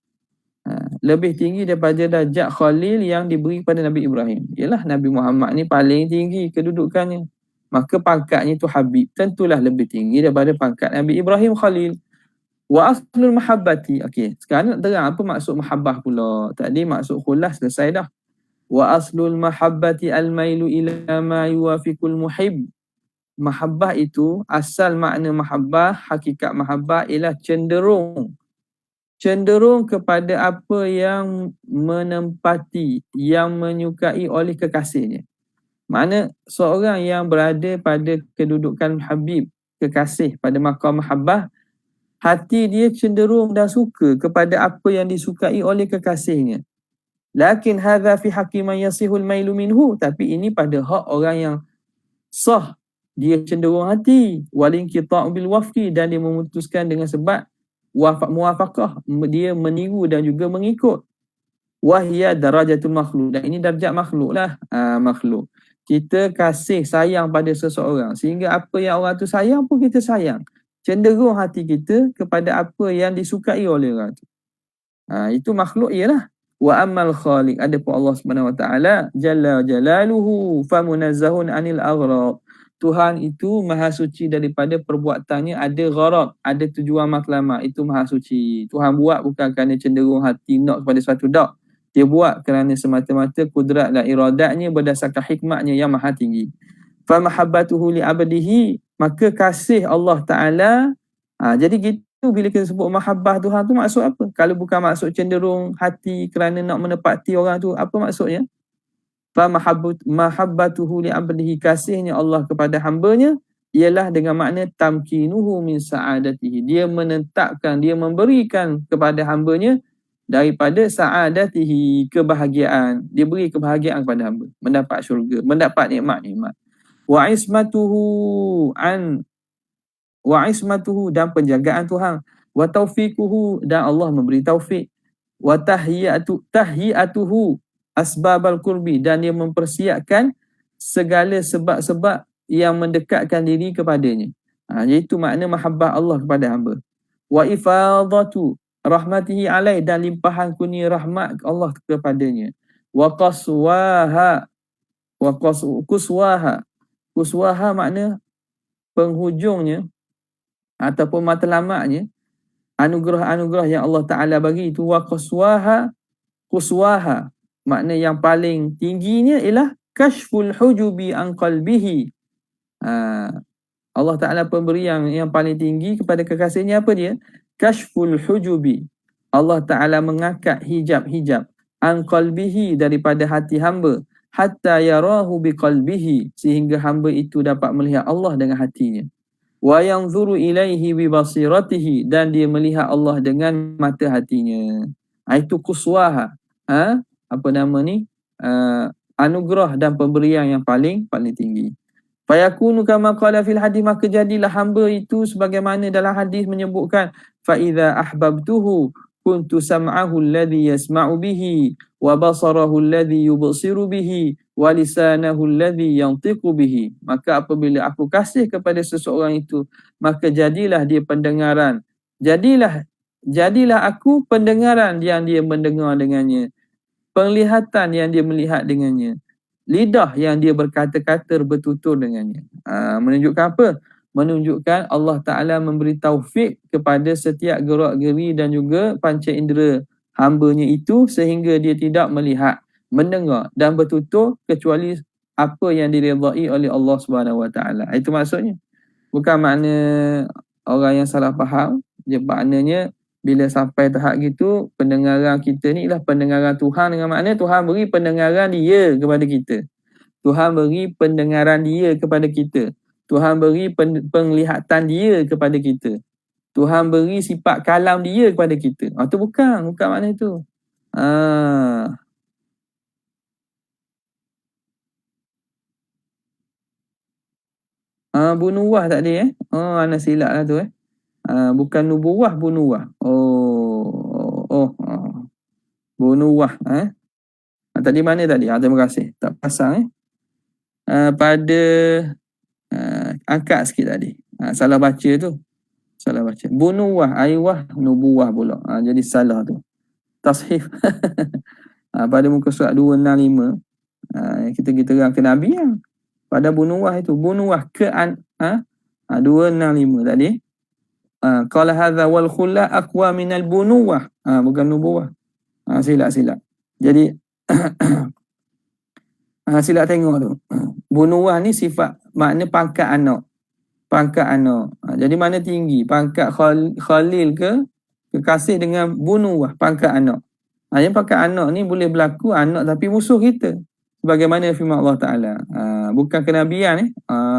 lebih tinggi daripada darjat Khalil yang diberi kepada Nabi Ibrahim. Ialah Nabi Muhammad ni paling tinggi kedudukannya. Maka pangkatnya itu Habib tentulah lebih tinggi daripada pangkat Nabi Ibrahim Khalil. Wa aslul mahabbati. Okey, sekarang nak terang apa maksud mahabbah pula. Tadi maksud khulas selesai dah. Wa aslul mahabbati al-mailu ila ma yuwafiqul muhib. Mahabbah itu, asal makna mahabbah, hakikat mahabbah ialah cenderung kepada apa yang menempati, yang menyukai oleh kekasihnya. Makna seorang yang berada pada kedudukan Habib, kekasih pada maqam mahabbah, hati dia cenderung dan suka kepada apa yang disukai oleh kekasihnya. Lakin hadza fi haqqi man yasihul mailu minhu, tapi ini pada hak orang yang sah dia cenderung hati, walin qita'u bil wafqi, dan dia memutuskan dengan sebab muwafaqah, dia meniru dan juga mengikut. Wahya darajatul makhluk, dan ini darjat makhluk lah. Makhluk kita kasih sayang pada seseorang sehingga apa yang orang tu sayang pun kita sayang, cenderung hati kita kepada apa yang disukai oleh orang tu. Itu makhluk ialah. Wa ammal khaliq, adapun Allah Subhanahu wa taala jalla jalaluhu famunazzahun anil aghraq. Tuhan itu maha suci daripada perbuatannya ada gharad, ada tujuan matlamat, itu maha suci. Tuhan buat bukan kerana cenderung hati nak kepada suatu dak. Dia buat kerana semata-mata kudrat dan iradatnya berdasarkan hikmatnya yang maha tinggi. Fa mahabbatuhu li abdihi, maka kasih Allah Taala. Jadi gitu bila kita sebut mahabbah Tuhan tu maksud apa? Kalau bukan maksud cenderung hati kerana nak menepati orang tu, apa maksudnya? Fa mahabbatuhu li abdihi, kasihnya Allah kepada hambanya ialah dengan makna tamkinuhu min sa'adatihi, dia menetapkan, dia memberikan kepada hambanya daripada sa'adatihi, kebahagiaan, dia beri kebahagiaan kepada hamba, mendapat syurga, mendapat nikmat-nikmat. Wa ismatuhu, dan penjagaan Tuhan, wa taufiquhu, dan Allah memberi taufik, wa tahiyatuhu asbabal qurbi, dan dia mempersiapkan segala sebab-sebab yang mendekatkan diri kepadanya. Iaitu makna mahabbah Allah kepada hamba. Wa ifadatu rahmatihi alaih, dan limpahan kurnia rahmat Allah kepadanya. Wa qaswaha, kuswaha makna penghujungnya ataupun matlamatnya, anugerah-anugerah yang Allah Ta'ala bagi itu. Wa kuswaha makna yang paling tingginya ialah kashful hujubi an qalbihi. Allah Ta'ala pemberi yang paling tinggi kepada kekasihnya apa dia? Kashful hujubi. Allah Ta'ala mengangkat hijab-hijab an qalbihi, daripada hati hamba, hatta yarahu biqalbihi, sehingga hamba itu dapat melihat Allah dengan hatinya. Wa yanzuru ilaihi bi basiratihi, dan dia melihat Allah dengan mata hatinya. Itu kuswaha. Apa nama ni? Anugerah dan pemberian yang paling tinggi. Fayakunu kama qala fil hadis, maka jadilah hamba itu sebagaimana dalam hadis menyebutkan, fa idza ahbabtuhu kuntu sam'ahu alladhi yasma'u bihi, wa basarahu alladhi yubsiru bihi, wa lisanahu alladhi yantiqu bihi. Maka apabila aku kasih kepada seseorang itu, maka jadilah dia pendengaran. Jadilah aku pendengaran yang dia mendengar dengannya, penglihatan yang dia melihat dengannya, lidah yang dia berkata-kata bertutur dengannya. Menunjukkan apa? Menunjukkan Allah Ta'ala memberi taufik kepada setiap gerak-geri dan juga panca indera hambanya itu, sehingga dia tidak melihat, mendengar dan bertutur kecuali apa yang diredai oleh Allah Subhanahu Wa Ta'ala. Itu maksudnya. Bukan makna orang yang salah faham. Dia maknanya bila sampai tahap gitu, pendengaran kita ni ialah pendengaran Tuhan, dengan makna Tuhan beri pendengaran dia kepada kita. Tuhan beri pendengaran dia kepada kita. Tuhan beri penglihatan dia kepada kita. Tuhan beri sifat kalam dia kepada kita. Itu bukan makna itu. Bunuwah tadi ana silap lah tu bukan nubuwah, bunuwah. Bunuwah. Tadi mana tadi? Terima kasih. Tak pasang pada angkat sikit tadi. Salah baca tu. Salah baca. Bunuwah, aywah, nubuwah pula. Jadi salah tu. tashif. Pada muka surat 265 kita terang ke Nabi yang pada bunuwah itu, bunuwah ke 265 tadi. Qala hadza wal khulla aqwa minal bunuwah. Bukan nubuwah. Silap. Jadi silap tengok tu. Bunuwah ni sifat makna pangkat anak. Jadi mana tinggi? Pangkat khalil ke kekasih dengan bunuwah, pangkat anak. Yang pangkat anak ni boleh berlaku anak tapi musuh kita. Sebagaimana firman Allah Ta'ala. Bukan kenabian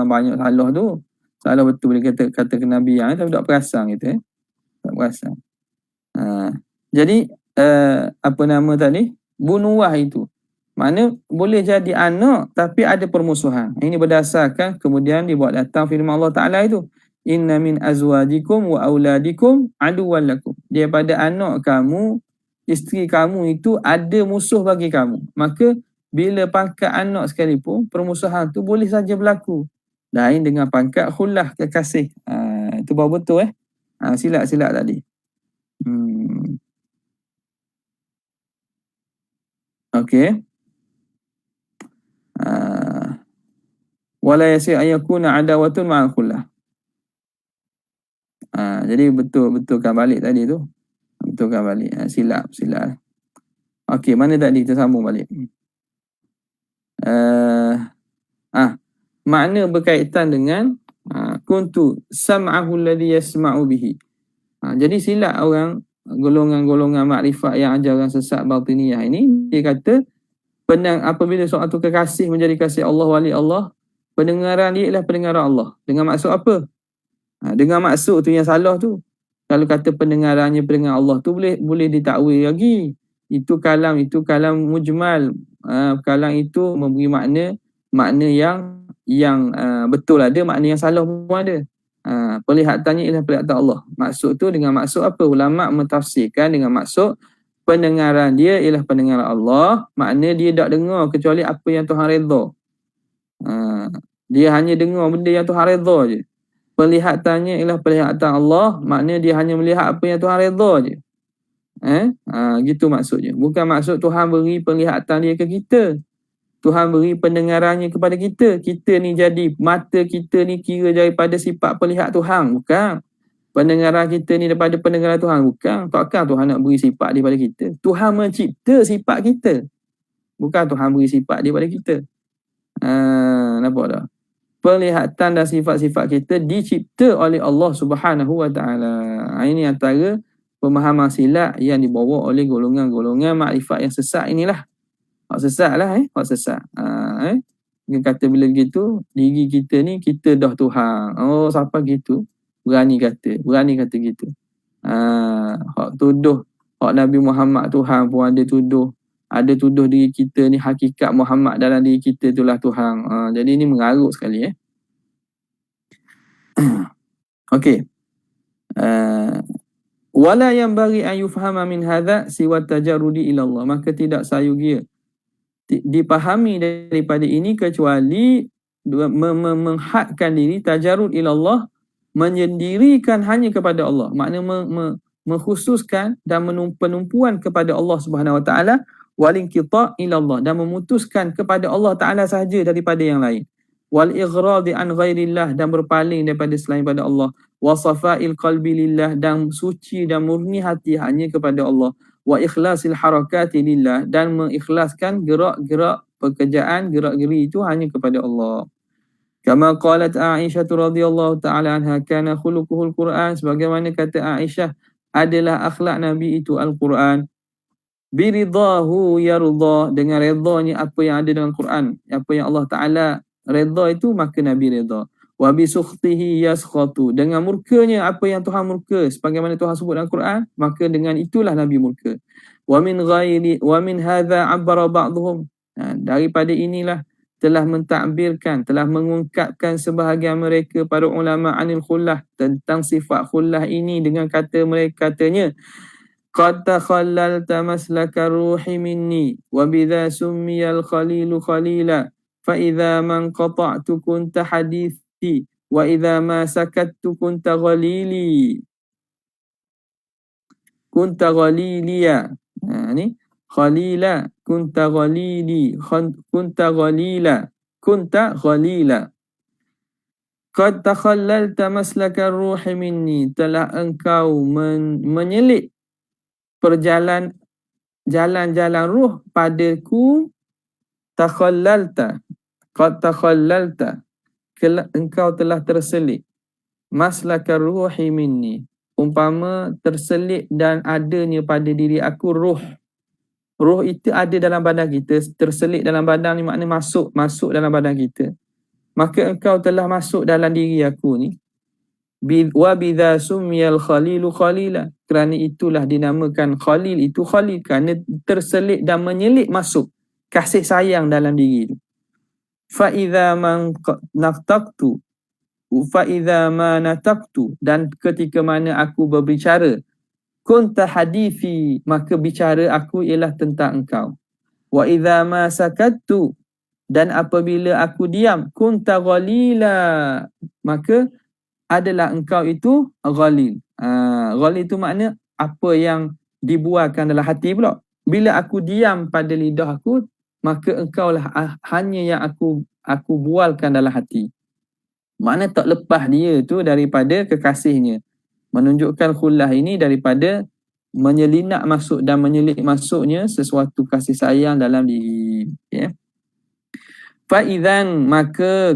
banyak salah tu. Salah betul boleh kata kenabian tapi tak perasan kita. Tak perasan. Jadi apa nama tadi? Bunuwah itu. Mana boleh jadi anak tapi ada permusuhan. Ini berdasarkan kemudian dibuat datang firman Allah Ta'ala itu. Inna min azwajikum wa auladikum aduwwan lakum. Daripada anak kamu, isteri kamu itu ada musuh bagi kamu. Maka bila pangkat anak sekalipun, permusuhan tu boleh saja berlaku. Lain dengan pangkat khullah, kekasih. Itu baru betul Silap tadi. Okey. Wala yasi ayakuna adawatun ma'al khullah. Jadi betulkan balik tadi tu. Betulkan balik. Silap. Okey, mana tadi kita sambung balik. Makna berkaitan dengan kuntu sam'ahu alladhi yasma'u bihi. Jadi silap orang golongan-golongan makrifat yang ajaran sesat batiniyah ini, dia kata apabila seorang tu kekasih menjadi kasih Allah, wali Allah, pendengaran dia ialah pendengaran Allah. Dengan maksud apa? Dengan maksud tu yang salah tu. Kalau kata pendengarannya pendengar Allah tu boleh ditakwil lagi. Itu kalam mujmal. Kalam itu memberi makna yang betul ada, makna yang salah pun ada. Pelihatannya ialah pelihatan Allah. Maksud tu dengan maksud apa? Ulama mentafsirkan dengan maksud pendengaran dia ialah pendengaran Allah. Makna dia tak dengar kecuali apa yang Tuhan redha. Dia hanya dengar benda yang Tuhan redha je. Pelihatannya ialah pelihatan Allah. Makna dia hanya melihat apa yang Tuhan redha je. Gitu maksudnya. Bukan maksud Tuhan beri penglihatan dia ke kita. Tuhan beri pendengarannya kepada kita. Kita ni jadi, mata kita ni kira daripada sifat pelihat Tuhan. Bukan. Pendengaran kita ni daripada pendengaran Tuhan. Bukan. Takkan Tuhan nak beri sifat daripada kita. Tuhan mencipta sifat kita. Bukan Tuhan beri sifat daripada kita. Nampak tak? Penglihatan dan sifat-sifat kita dicipta oleh Allah Subhanahu Wa Taala. Ini antara pemahaman silap yang dibawa oleh golongan-golongan makrifat yang sesat inilah. Hak sesat lah hak sesat. Dia kata bila begitu, diri kita ni kita dah Tuhan. Siapa gitu? Berani kata gitu. Hak tuduh hak Nabi Muhammad Tuhan pun ada tuduh. Ada tuduh diri kita ni hakikat Muhammad dalam diri kita itulah Tuhan. Jadi ini mengarut sekali Okey. Wala yang bagi an yufhama min hadza siwa tajarrudi ila Allah. Maka tidak sayugia dipahami daripada ini kecuali menghadkan diri tajarrud ila Allah, menyendirikan hanya kepada Allah. Makna mengkhususkan dan penumpuan kepada Allah Subhanahu Wa Taala, walinqita ila Allah, dan memutuskan kepada Allah Taala sahaja daripada yang lain. Wal ighradi an ghairillah, dan berpaling daripada selain pada Allah. Wa safail qalbi lillah, dan suci dan murni hati hanya kepada Allah. Wa ikhlasil harakati lillah, dan mengikhlaskan gerak-gerak pekerjaan, gerak-geri itu hanya kepada Allah. Kama qalat Aisyah radhiyallahu ta'ala anha kana khuluquhul Quran, sebagaimana kata Aisyah adalah akhlak Nabi itu Al-Quran. Biridahu yarda, dengan redanya apa yang ada dalam Quran, apa yang Allah Ta'ala redha itu maka Nabi redha. Wa bisukhtihi yaskhatu, dengan murkanya apa yang Tuhan murka sebagaimana Tuhan sebut dalam Quran, maka dengan itulah Nabi murka. Wa min hadza abbara ba'dhum, daripada inilah telah mentakbirkan, telah mengungkapkan sebahagian mereka para ulama anil khullah, tentang sifat khullah ini dengan kata mereka, katanya qad takhallalta maslaka ruhi minni wa bidha summiyal khalilu khalila fa idza man qata'tu kunta hadithi wa idza ma sakattu kunta ghaliliya. Ni khalila kunta khalila qad takhallalta maslakar ruhi minni, telah engkau menyelit jalan-jalan ruh padaku. Takhallalta, qad takhallalta, engkau telah terselit maslakar ruhi minni, umpama terselit dan adanya pada diri aku ruh. Ruh itu ada dalam badan kita, terselit dalam badan ni makna masuk dalam badan kita. Maka engkau telah masuk dalam diri aku ni. Wa bidza sumiyal khalilu khalila, kerana itulah dinamakan khalil itu khalil, kerana terselit dan menyelit masuk kasih sayang dalam diri itu. Fa idza man naqtaqtu fa idza ma nataqtu, dan ketika mana aku berbicara, kunta hadithi, maka bicara aku ialah tentang engkau. Wa idza ma sakattu, dan apabila aku diam, kunta ghalila, maka adalah engkau itu ghalil. Ghalil itu makna apa yang dibualkan dalam hati pula. Bila aku diam pada lidah aku, maka engkaulah hanya yang aku bualkan dalam hati. Makna tak lepas dia tu daripada kekasihnya. Menunjukkan khullah ini daripada menyelinap masuk dan menyelit masuknya sesuatu kasih sayang dalam diri. Ya. Fa'idhan, maka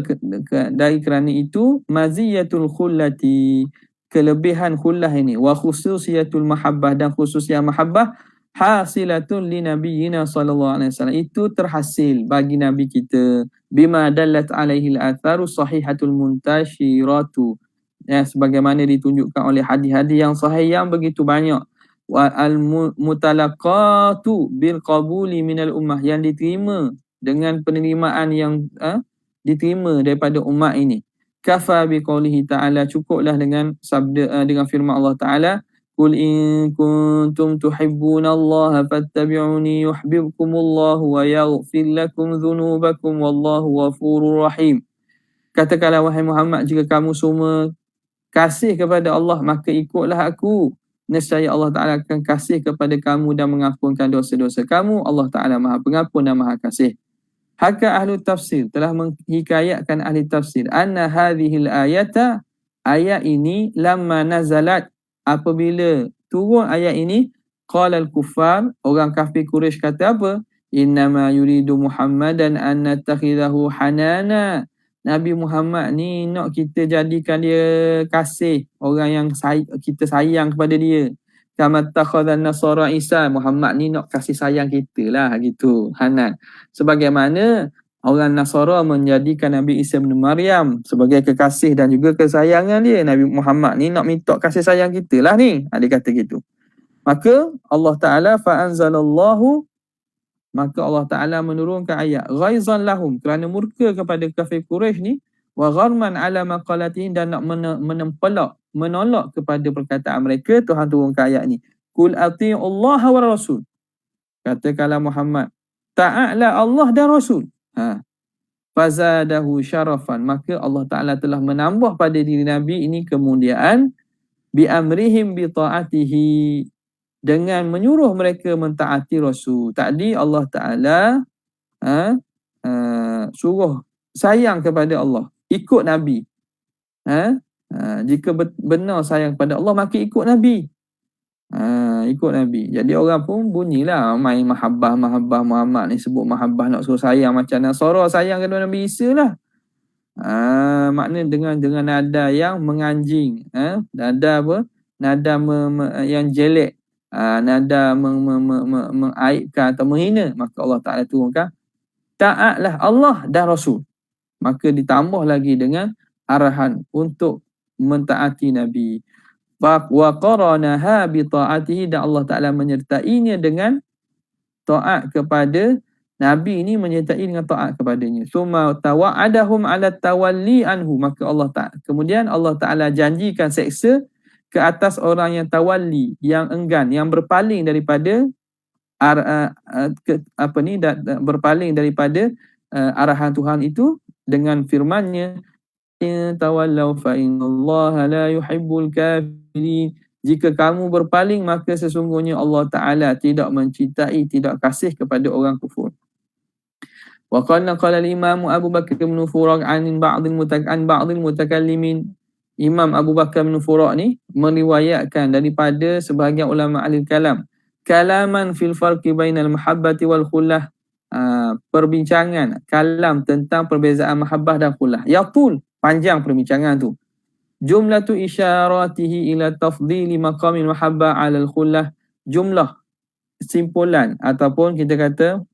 dari kerana itu, maziyatul khullati, kelebihan khullah ini, wa khususiyatul mahabbah, dan khususiyah mahabbah, hasilatun li nabiyyina sallallahu alaihi wasallam, itu terhasil bagi nabi kita, bima dallat alaihi al-atharu sahihatul muntashiratu, ya, sebagaimana ditunjukkan oleh hadis-hadis yang sahih yang begitu banyak. Wa al-mutalaqatu bil qabuli minal ummah, yang diterima dengan penerimaan yang diterima daripada umat ini. Kafa biqaulihi ta'ala, cukuplah dengan sabda dengan firman Allah Ta'ala, qul in kuntum tuhibbunallaha fattabi'uni yuhibbukumullahu wa yaghfir lakum dhunubakum wallahu ghafurur rahim. Katakanlah wahai Muhammad, jika kamu semua kasih kepada Allah, maka ikutlah aku, nescaya Allah Ta'ala akan kasih kepada kamu dan mengampunkan dosa-dosa kamu. Allah Ta'ala Maha Pengampun dan Maha Kasih. Haka ahli tafsir, telah menghikayatkan ahli tafsir, anna hadhil ayata, ayat ini, lamma nazalat, apabila turun ayat ini, qala al-kuffar, orang kafir Quraisy kata apa? Innama yuridu Muhammadan an natakhidahu hanana, Nabi Muhammad ni nak kita jadikan dia kasih, orang yang kita sayang kepada dia. Kama takhadhan nasara Isa, Muhammad ni nak kasih sayang kita lah, gitu, hanan. Sebagaimana orang Nasara menjadikan Nabi Isa bin Maryam sebagai kekasih dan juga kesayangan dia, Nabi Muhammad ni nak minta kasih sayang kita lah ni, dia kata gitu. Maka Allah Ta'ala fa'anzalallahu, maka Allah Ta'ala menurunkan ayat, ghaizan lahum, kerana murka kepada kafir Quraisy ni, wa gharman ala maqalatihim, dan nak menolak kepada perkataan mereka. Tuhan turunkan ayat ni, qul ati'ullaha wa rasul, katakanlah Muhammad, ta'ala Allah dan Rasul. Fazadahu syarafan, maka Allah Ta'ala telah menambah pada diri Nabi ini kemuliaan, bi amrihim bi ta'atihi, dengan menyuruh mereka mentaati Rasul. Tadi Allah Ta'ala suruh sayang kepada Allah, ikut Nabi. Jika benar sayang kepada Allah, maka ikut Nabi. Ikut Nabi. Jadi orang pun bunyilah main mahabbah Muhammad ni, sebut mahabbah, nak suruh sayang macam Nasara sayang kepada Nabi Isa lah. Makna dengan nada yang menganjing, nada apa? Nada yang jelek, nada mengaibkan atau menghina. Maka Allah Ta'ala turunkan, taatlah Allah dan Rasul. Maka ditambah lagi dengan arahan untuk mentaati Nabi. Wa qaranaha bi ta'atihi, dan Allah Ta'ala menyertainya dengan taat kepada Nabi ini, menyertai dengan taat kepadanya. Summa tawa'adahum ala tawalli anhu, maka kemudian Allah Ta'ala janjikan seksa ke atas orang yang tawalli, yang enggan, yang berpaling daripada berpaling daripada arahan Tuhan itu, dengan firman-Nya, tawallau fa innallaha la yuhibbul kafirin, Jika kamu berpaling, maka sesungguhnya Allah Ta'ala tidak mencintai, tidak kasih kepada orang kufur. Wa qala al-Imam Abu Bakar bin Furaq an ba'dil mutakallimin. Imam Abu Bakar bin Furaq ni meriwayatkan daripada sebahagian ulama ahli kalam, kalaman fil farqi bainal mahabbati wal khullah, perbincangan kalam tentang perbezaan mahabbah dan khullah. Yatul, panjang perbincangan tu. Jumlatu isyaratihi ila tafdili maqamil mahabbah 'ala al-khullah. Jumlah simpulan ataupun kita kata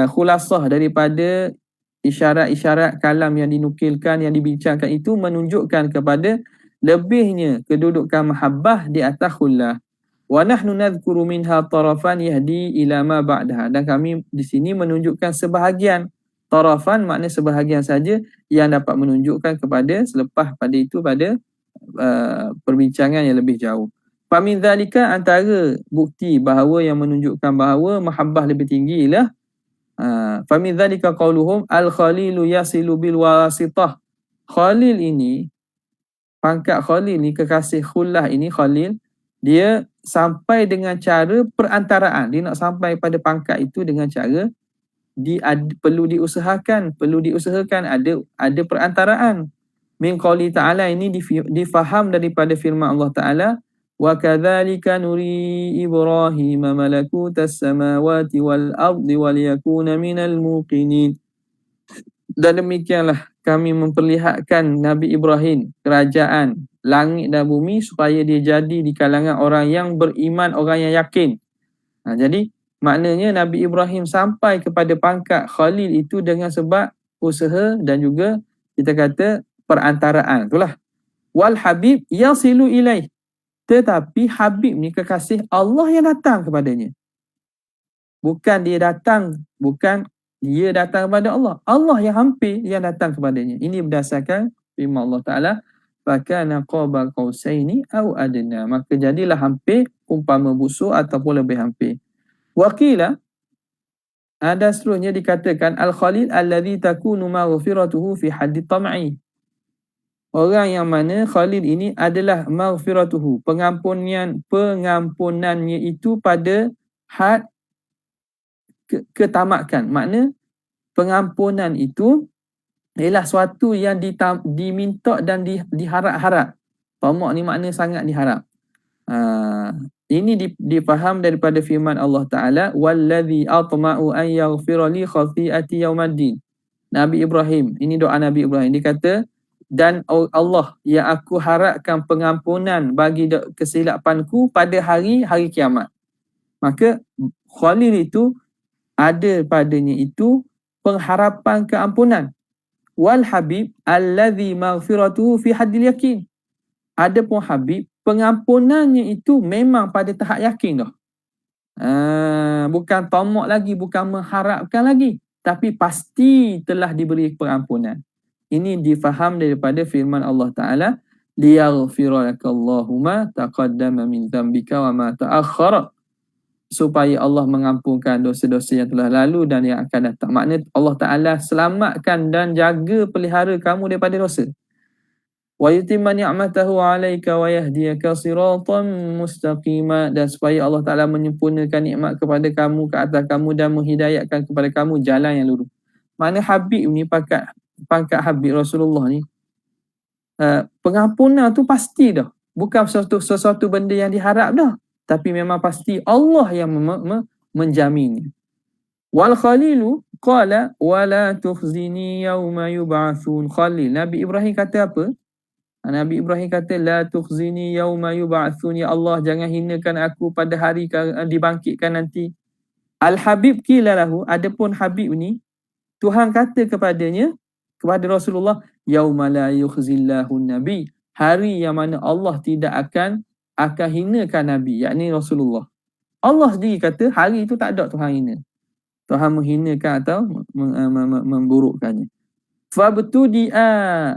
khulasah daripada isyarat-isyarat kalam yang dinukilkan, yang dibincangkan itu menunjukkan kepada lebihnya kedudukan mahabbah di atas khullah. Wa nahnu nadhkuru minha tarafan yahdi ila ma ba'daha. Dan kami di sini menunjukkan sebahagian. Tarafan makna sebahagian saja yang dapat menunjukkan kepada selepas pada itu pada perbincangan yang lebih jauh. Famin dzalika, antara bukti bahawa yang menunjukkan bahawa mahabbah lebih tinggi ialah famin dzalika qauluhum al-khalilu yasilu bil wasitah. Khalil ini, pangkat khalil ni, kekasih khullah ini, khalil, dia sampai dengan cara perantaraan. Dia nak sampai pada pangkat itu dengan cara perlu diusahakan ada perantaraan. Min qauli ta'ala, ini difaham daripada firman Allah Ta'ala, wa kadzalika nuri Ibrahim malakutas samawati wal ardi wal yakuna minal muqinin. Dan demikianlah kami memperlihatkan Nabi Ibrahim kerajaan langit dan bumi supaya dia jadi di kalangan orang yang beriman, orang yang yakin. Jadi maknanya Nabi Ibrahim sampai kepada pangkat Khalil itu dengan sebab usaha dan juga kita kata perantaraan. Itulah. Wal Habib yasilu ilaih. Tetapi Habib ni kekasih Allah yang datang kepadanya. Bukan dia datang kepada Allah. Allah yang hampir yang datang kepadanya. Ini berdasarkan firman Allah Ta'ala, fakana qaba qausaini aw adna. Maka jadilah hampir umpama busuk ataupun lebih hampir. Waqila, ada seterusnya dikatakan al-khalil alladhi takunu maghfiratuhu fi haddi tam'i. Orang yang mana khalil ini adalah maghfiratuhu, pengampunannya itu pada had ketamakan. Makna pengampunan itu ialah suatu yang diminta dan diharap-harap. Tamak ni makna sangat diharap. Ini difaham daripada firman Allah Ta'ala, wallazi atma'u an yaghfira li khati'ati yaumaddin. Nabi Ibrahim, ini doa Nabi Ibrahim, dia kata, dan Allah yang aku harapkan pengampunan bagi kesilapanku pada hari kiamat. Maka Khalil itu ada padanya itu pengharapan keampunan. Wal Habib allazi maghfiratuhu fi haddil yakin. Adapun Habib, pengampunannya itu memang pada tahap yakin dah. Bukan tamak lagi, bukan mengharapkan lagi, tapi pasti telah diberi pengampunan. Ini difaham daripada firman Allah Ta'ala, liyaghfira lakallahu ma taqaddama min dzambika wa ma ta'akhkhara, supaya Allah mengampunkan dosa-dosa yang telah lalu dan yang akan datang. Maknanya Allah Ta'ala selamatkan dan jaga pelihara kamu daripada dosa. Wa yutimma ni'matahu 'alaika wa yahdiyaka siratan mustaqima, dan supaya Allah Ta'ala menyempurnakan nikmat kepada kamu, ke atas kamu, dan menghidayatkan kepada kamu jalan yang lurus. Mana Habib ni, pangkat Habib Rasulullah ni, pengampunan tu pasti dah. Bukan sesuatu benda yang diharap dah, tapi memang pasti Allah yang menjaminnya. Wal Khalilu qala wala tukhzini yawma yub'atsun. Khalil, Nabi Ibrahim kata apa? Nabi Ibrahim kata, la tukhzini yawma yub'atsun, ya Allah jangan hinakan aku pada hari dibangkitkan nanti. Al-Habib qila lahu, adapun Habib ni Tuhan kata kepadanya, kepada Rasulullah, yauma la yukhzillahu nabi, hari yang mana Allah tidak akan hinakan Nabi, yakni Rasulullah. Allah sendiri kata hari itu tak ada Tuhan hina. Tuhan menghinakan atau memburukkannya. Fabtudi'a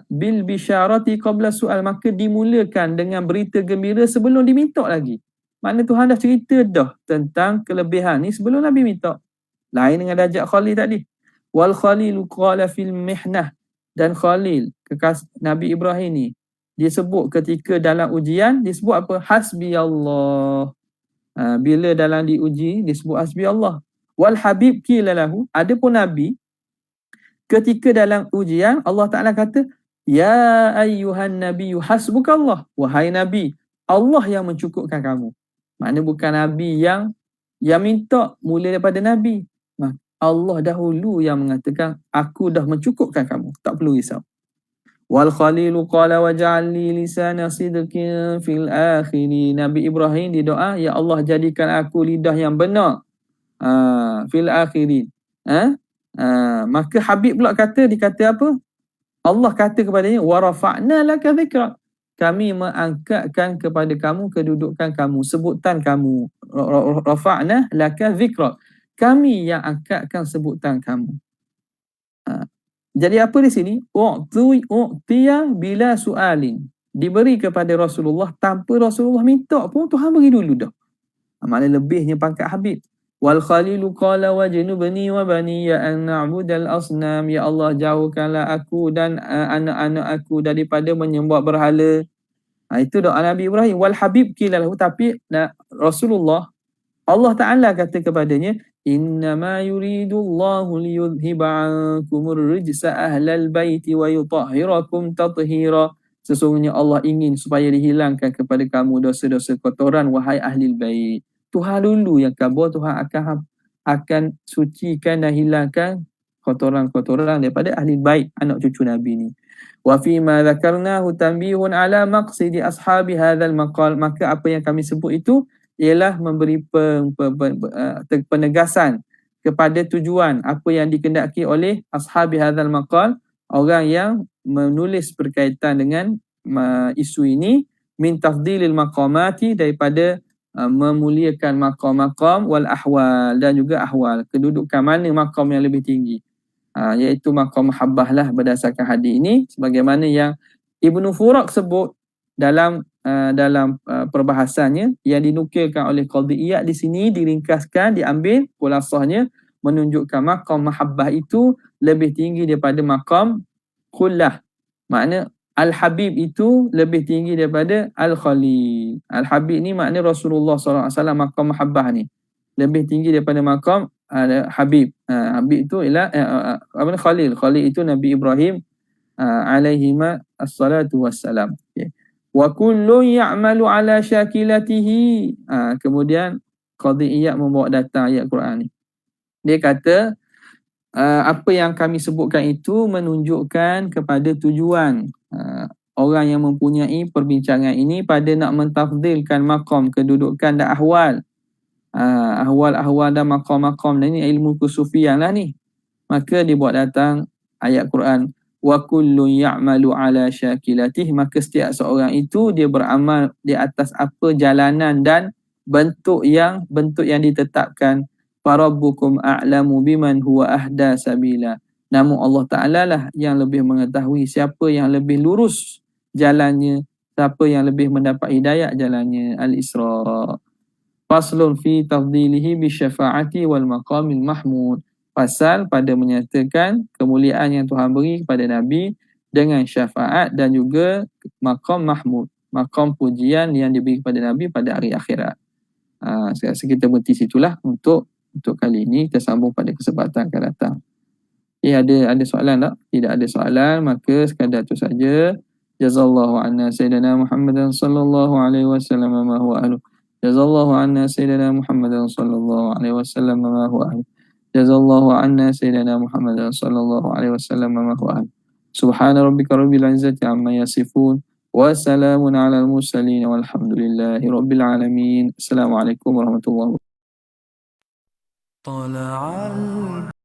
bil bisyarati qabla su'al, maka dimulakan dengan berita gembira sebelum diminta lagi. Makna Tuhan dah cerita dah tentang kelebihan ni sebelum Nabi minta. Lain dengan darjat Khalil tadi. Wal Khalilu qala fil mihnah, dan Khalil, Nabi Ibrahim ni, disebut ketika dalam ujian, disebut apa? Hasbi Allah. Bila dalam diuji, disebut hasbi Allah. Wal habib qila lahu, adapun Nabi, ketika dalam ujian, Allah Ta'ala kata, Ya ayyuhan nabiyyu hasbukallah. Wahai Nabi, Allah yang mencukupkan kamu. Maknanya bukan Nabi yang minta mula daripada Nabi. Allah dahulu yang mengatakan, aku dah mencukupkan kamu. Tak perlu risau. Wal khalilu qala waj'al li lisana sidqin fil akhirin. Nabi Ibrahim di doa, ya Allah jadikan aku lidah yang benar fil akhirin. Maka Habib pula dikata apa? Allah kata kepadanya, wa rafa'na laka dhikra. Kami mengangkatkan kepada kamu kedudukan kamu, sebutan kamu. Rafa'na laka dhikra. Kami yang angkatkan sebutan kamu. Jadi apa di sini? U'tiya bila su'alin. Diberi kepada Rasulullah tanpa Rasulullah minta pun, Tuhan beri dulu dah. Maknanya lebihnya pangkat Habib. Wal khalilu qala wajnubni wa baniya an na'budal asnam. Ya Allah, jauhkanlah aku dan anak-anak aku daripada menyembah berhala. Itu doa Nabi Ibrahim. Wal habib qila lahu, tapi Rasulullah, Allah Ta'ala kata kepadanya, innama yuridullahu liyudhiba ankumur rijsa ahlal baiti wa yutahhirakum tathira. Sesungguhnya Allah ingin supaya dihilangkan kepada kamu dosa-dosa kotoran, wahai ahli bait. Tuhan dulu yang kabur, Tuhan akan sucikan dan hilangkan kotoran-kotoran daripada ahli bait, anak cucu Nabi ni. Wa fi ma dzakarnahu tanbihun ala maqsidi ashabi hadzal maqal. Maka apa yang kami sebut itu ialah memberi penegasan kepada tujuan apa yang dikehendaki oleh ashabi hadzal maqal, orang yang menulis berkaitan dengan isu ini, min tafdilil maqamati, daripada memuliakan maqam-maqam, wal ahwal, dan juga ahwal, kedudukan mana maqam yang lebih tinggi, iaitu maqam mahabbah lah berdasarkan hadis ini, sebagaimana yang Ibnu Furak sebut dalam perbahasannya yang dinukilkan oleh Qadhi Iyad. Di sini diringkaskan, diambil khulasahnya, menunjukkan maqam mahabbah itu lebih tinggi daripada maqam khullah. Makna Al-Habib itu lebih tinggi daripada Al-Khalil. Al-Habib ni makna Rasulullah SAW, maqam mahabbah ni lebih tinggi daripada maqam Habib. Habib itu ialah Khalil. Khalil itu Nabi Ibrahim alaihima assalatu wassalam. Wa kullu ya'malu ala syakilatihi. Kemudian Qadhi Iyad membawa datang ayat Quran ni. Dia kata apa yang kami sebutkan itu menunjukkan kepada tujuan orang yang mempunyai perbincangan ini pada nak mentafdilkan maqam, kedudukan dan ahwal. Ahwal-ahwal dan maqam-maqam ini ilmu kesufian lah ni. Maka dibuat datang ayat Quran, wa kullu ya'malu ala syakilatih. Maka setiap seorang itu dia beramal di atas apa jalanan dan bentuk yang ditetapkan. Farabbukum a'lamu biman huwa ahda sabila. Namun Allah Ta'ala lah yang lebih mengetahui siapa yang lebih lurus jalannya, siapa yang lebih mendapat hidayah jalannya. Al-Isra. Faslun fi tafdilihi bisyafa'ati wal maqamil mahmud. Pasal pada menyatakan kemuliaan yang Tuhan beri kepada Nabi dengan syafaat dan juga maqam mahmud, maqam pujian yang diberi kepada Nabi pada hari akhirat. Saya rasa kita berhenti situlah untuk kali ini. Kita sambung pada kesempatan akan datang. Ada soalan tak? Tidak ada soalan, maka sekadar itu saja. Jazallahu anna sayyidina Muhammadan sallallahu alaihi wasallam ma huwa ahlu. Jazallahu anna sayyidina Muhammadan sallallahu alaihi wasallam ma huwa ahlu. Jazallahu anna sayyidina Muhammadan sallallahu alaihi wasallam ma huwa ahlu. Subhana rabbika rabbil izzati amma yasifun wa salamun alal mursalin walhamdulillahi rabbil alamin. Assalamualaikum warahmatullahi wabarakatuh.